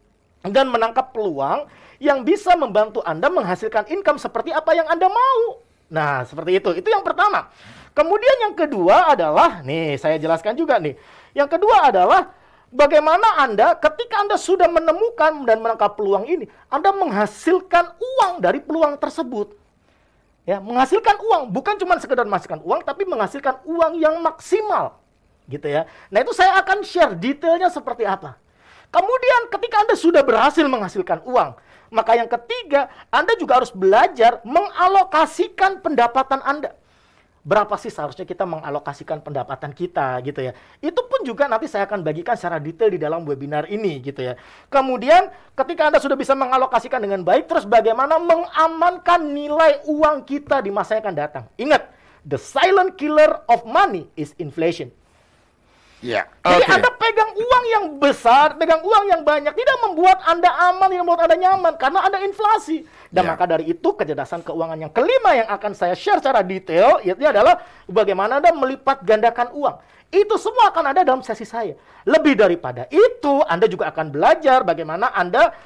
S3: dan menangkap peluang yang bisa membantu Anda menghasilkan income seperti apa yang Anda mau. Nah, seperti itu. Itu yang pertama. Kemudian yang kedua adalah, nih saya jelaskan juga nih. Yang kedua adalah bagaimana Anda ketika Anda sudah menemukan dan menangkap peluang ini, Anda menghasilkan uang dari peluang tersebut. Ya, menghasilkan uang, bukan cuma sekedar menghasilkan uang, tapi menghasilkan uang yang maksimal. Gitu ya. Nah, itu saya akan share detailnya seperti apa. Kemudian ketika Anda sudah berhasil menghasilkan uang, maka yang ketiga, Anda juga harus belajar mengalokasikan pendapatan Anda. Berapa sih seharusnya kita mengalokasikan pendapatan kita gitu ya. Itu pun juga nanti saya akan bagikan secara detail di dalam webinar ini gitu ya. Kemudian ketika Anda sudah bisa mengalokasikan dengan baik, terus bagaimana mengamankan nilai uang kita di masa yang akan datang. Ingat, the silent killer of money is inflation.
S2: Ya,
S3: Jadi Anda pegang uang yang besar, pegang uang yang banyak, tidak membuat Anda aman, tidak membuat Anda nyaman, karena ada inflasi. Dan maka dari itu, kecerdasan keuangan yang kelima yang akan saya share secara detail, itu adalah bagaimana Anda melipat gandakan uang. Itu semua akan ada dalam sesi saya. Lebih daripada itu, Anda juga akan belajar bagaimana Anda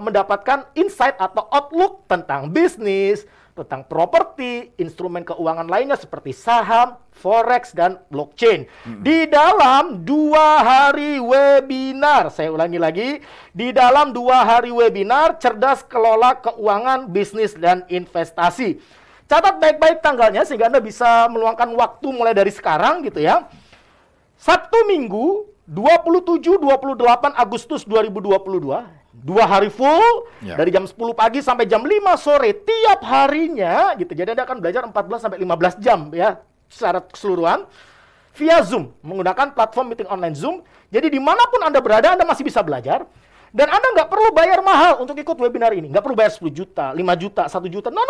S3: mendapatkan insight atau outlook tentang bisnis, tentang properti, instrumen keuangan lainnya seperti saham, forex, dan blockchain. Di dalam 2 hari webinar, saya ulangi lagi, di dalam 2 hari webinar, cerdas kelola keuangan, bisnis, dan investasi. Catat baik-baik tanggalnya sehingga Anda bisa meluangkan waktu mulai dari sekarang gitu ya. Sabtu Minggu, 27-28 Agustus 2022. 2 hari full, dari jam 10 pagi sampai jam 5 sore tiap harinya gitu. Jadi Anda akan belajar 14 sampai 15 jam ya secara keseluruhan via Zoom, menggunakan platform meeting online Zoom. Jadi dimanapun Anda berada, Anda masih bisa belajar. Dan Anda nggak perlu bayar mahal untuk ikut webinar ini. Nggak perlu bayar 10 juta, 5 juta, 1 juta. No.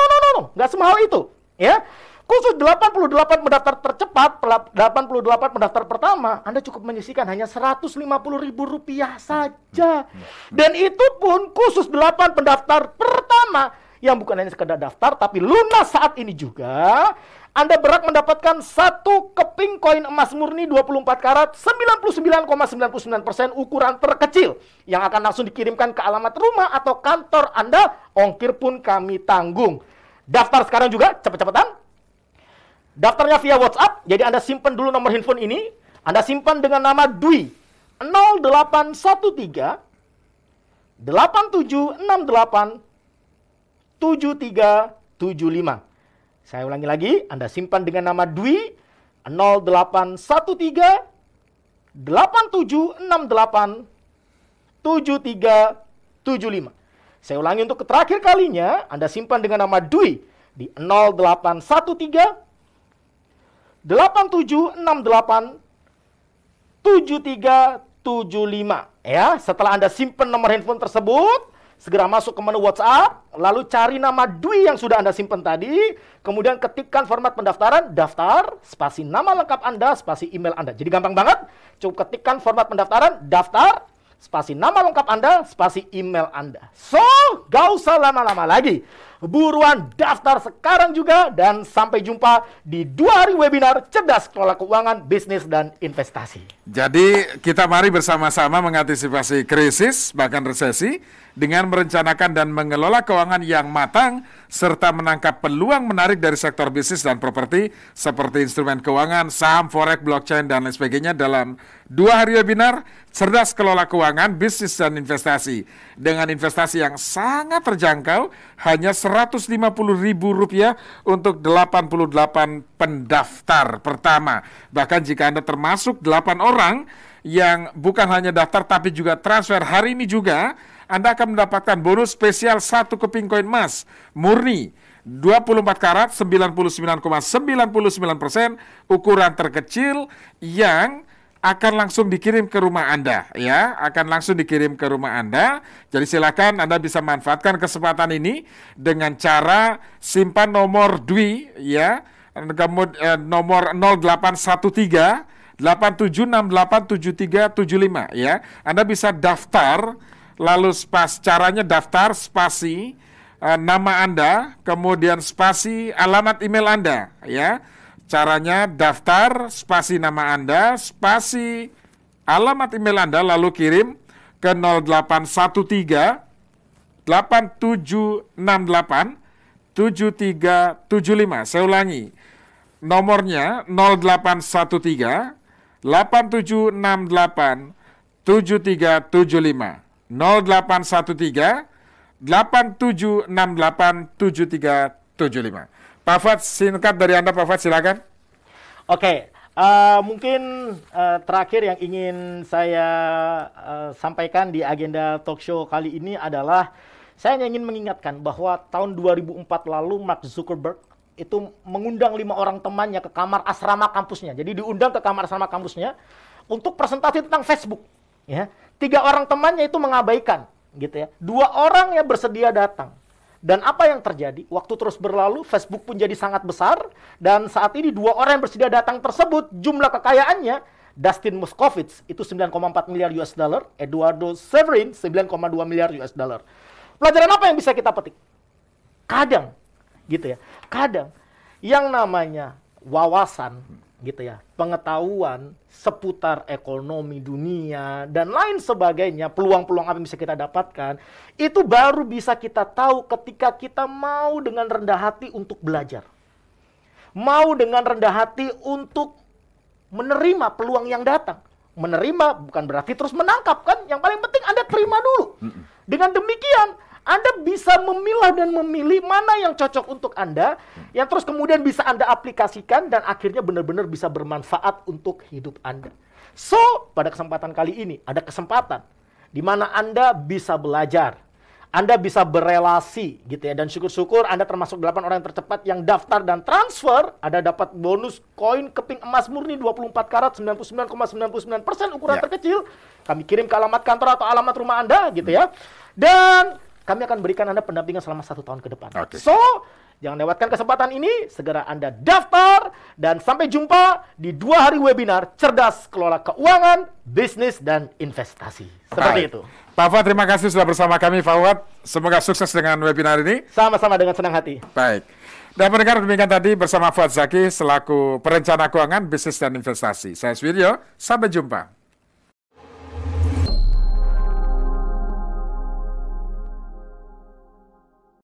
S3: Nggak semahal itu. Ya. Khusus 88 pendaftar tercepat, 88 pendaftar pertama, Anda cukup menyisihkan hanya Rp150.000 saja. Dan itu pun khusus 8 pendaftar pertama, yang bukan hanya sekedar daftar, tapi lunas saat ini juga. Anda berhak mendapatkan 1 keping koin emas murni 24 karat 99,99% ukuran terkecil yang akan langsung dikirimkan ke alamat rumah atau kantor Anda. Ongkir pun kami tanggung. Daftar sekarang juga, cepet-cepetan. Daftarnya via WhatsApp, jadi Anda simpan dulu nomor handphone ini. Anda simpan dengan nama Dwi 0813 8768 7375. Saya ulangi lagi, Anda simpan dengan nama Dwi 0813 8768 7375. Saya ulangi untuk terakhir kalinya, Anda simpan dengan nama Dwi di 0813 8768 7375. Ya, setelah Anda simpan nomor handphone tersebut, segera masuk ke menu WhatsApp, lalu cari nama Dwi yang sudah Anda simpan tadi, kemudian ketikkan format pendaftaran, daftar, spasi nama lengkap Anda, spasi email Anda. Jadi gampang banget, cukup ketikkan format pendaftaran, daftar, spasi nama lengkap Anda, spasi email Anda. So, gak usah lama-lama lagi. Buruan daftar sekarang juga, dan sampai jumpa di 2 hari webinar Cerdas Kelola Keuangan, Bisnis, dan Investasi.
S2: Jadi kita mari bersama-sama mengantisipasi krisis bahkan resesi dengan merencanakan dan mengelola keuangan yang matang serta menangkap peluang menarik dari sektor bisnis dan properti seperti instrumen keuangan, saham, forex, blockchain, dan lain sebagainya dalam 2 hari webinar Cerdas Kelola Keuangan, Bisnis, dan Investasi dengan investasi yang sangat terjangkau hanya Rp150.000 untuk 88 pendaftar pertama. Bahkan jika Anda termasuk 8 orang yang bukan hanya daftar tapi juga transfer hari ini juga, Anda akan mendapatkan bonus spesial 1 keping koin emas murni 24 karat 99,99% ukuran terkecil yang akan langsung dikirim ke rumah Anda, ya, akan langsung dikirim ke rumah Anda. Jadi silakan Anda bisa manfaatkan kesempatan ini dengan cara simpan nomor Dwi, ya, nomor 0813 87687375, ya. Anda bisa daftar, lalu caranya daftar spasi nama Anda, kemudian spasi alamat email Anda, ya. Caranya daftar, spasi nama Anda, spasi alamat email Anda, lalu kirim ke 0813 8768 7375. Saya ulangi, nomornya 0813 8768 7375. 0813 8768 7375. Pak Fuad, singkat dari Anda, Pak Fuad, silakan.
S3: Oke, mungkin terakhir yang ingin saya sampaikan di agenda talk show kali ini adalah saya ingin mengingatkan bahwa tahun 2004 lalu Mark Zuckerberg itu mengundang 5 orang temannya ke kamar asrama kampusnya. Jadi diundang ke kamar asrama kampusnya untuk presentasi tentang Facebook. Ya, 3 orang temannya itu mengabaikan, gitu ya. 2 orang yang bersedia datang. Dan apa yang terjadi? Waktu terus berlalu, Facebook pun jadi sangat besar, dan saat ini 2 orang yang bersedia datang tersebut, jumlah kekayaannya, Dustin Moskovitz itu 9,4 miliar US dollar, Eduardo Severin 9,2 miliar US dollar. Pelajaran apa yang bisa kita petik? Kadang, gitu ya, kadang yang namanya wawasan, gitu ya, pengetahuan seputar ekonomi dunia dan lain sebagainya, peluang-peluang apa yang bisa kita dapatkan, itu baru bisa kita tahu ketika kita mau dengan rendah hati untuk belajar. Mau dengan rendah hati untuk menerima peluang yang datang. Menerima bukan berarti terus menangkap, kan? Yang paling penting Anda terima dulu. Dengan demikian, Anda bisa memilah dan memilih mana yang cocok untuk Anda, yang terus kemudian bisa Anda aplikasikan dan akhirnya benar-benar bisa bermanfaat untuk hidup Anda. So, pada kesempatan kali ini ada kesempatan di mana Anda bisa belajar. Anda bisa berelasi gitu ya, dan syukur-syukur Anda termasuk 8 orang yang tercepat yang daftar dan transfer. Anda dapat bonus koin keping emas murni 24 karat 99,99% ukuran terkecil. Kami kirim ke alamat kantor atau alamat rumah Anda gitu ya. Dan kami akan berikan Anda pendampingan selama 1 tahun ke depan. So, jangan lewatkan kesempatan ini, segera Anda daftar, dan sampai jumpa di 2 hari webinar Cerdas Kelola Keuangan, Bisnis, dan Investasi. Seperti itu.
S2: Pak Fuad, terima kasih sudah bersama kami, Pak Fuad. Semoga sukses dengan webinar ini.
S3: Sama-sama, dengan senang hati.
S2: Baik. Dan pendengar, demikian tadi bersama Fuad Zaki selaku perencana keuangan, bisnis, dan investasi. Saya Suwiryo, sampai jumpa.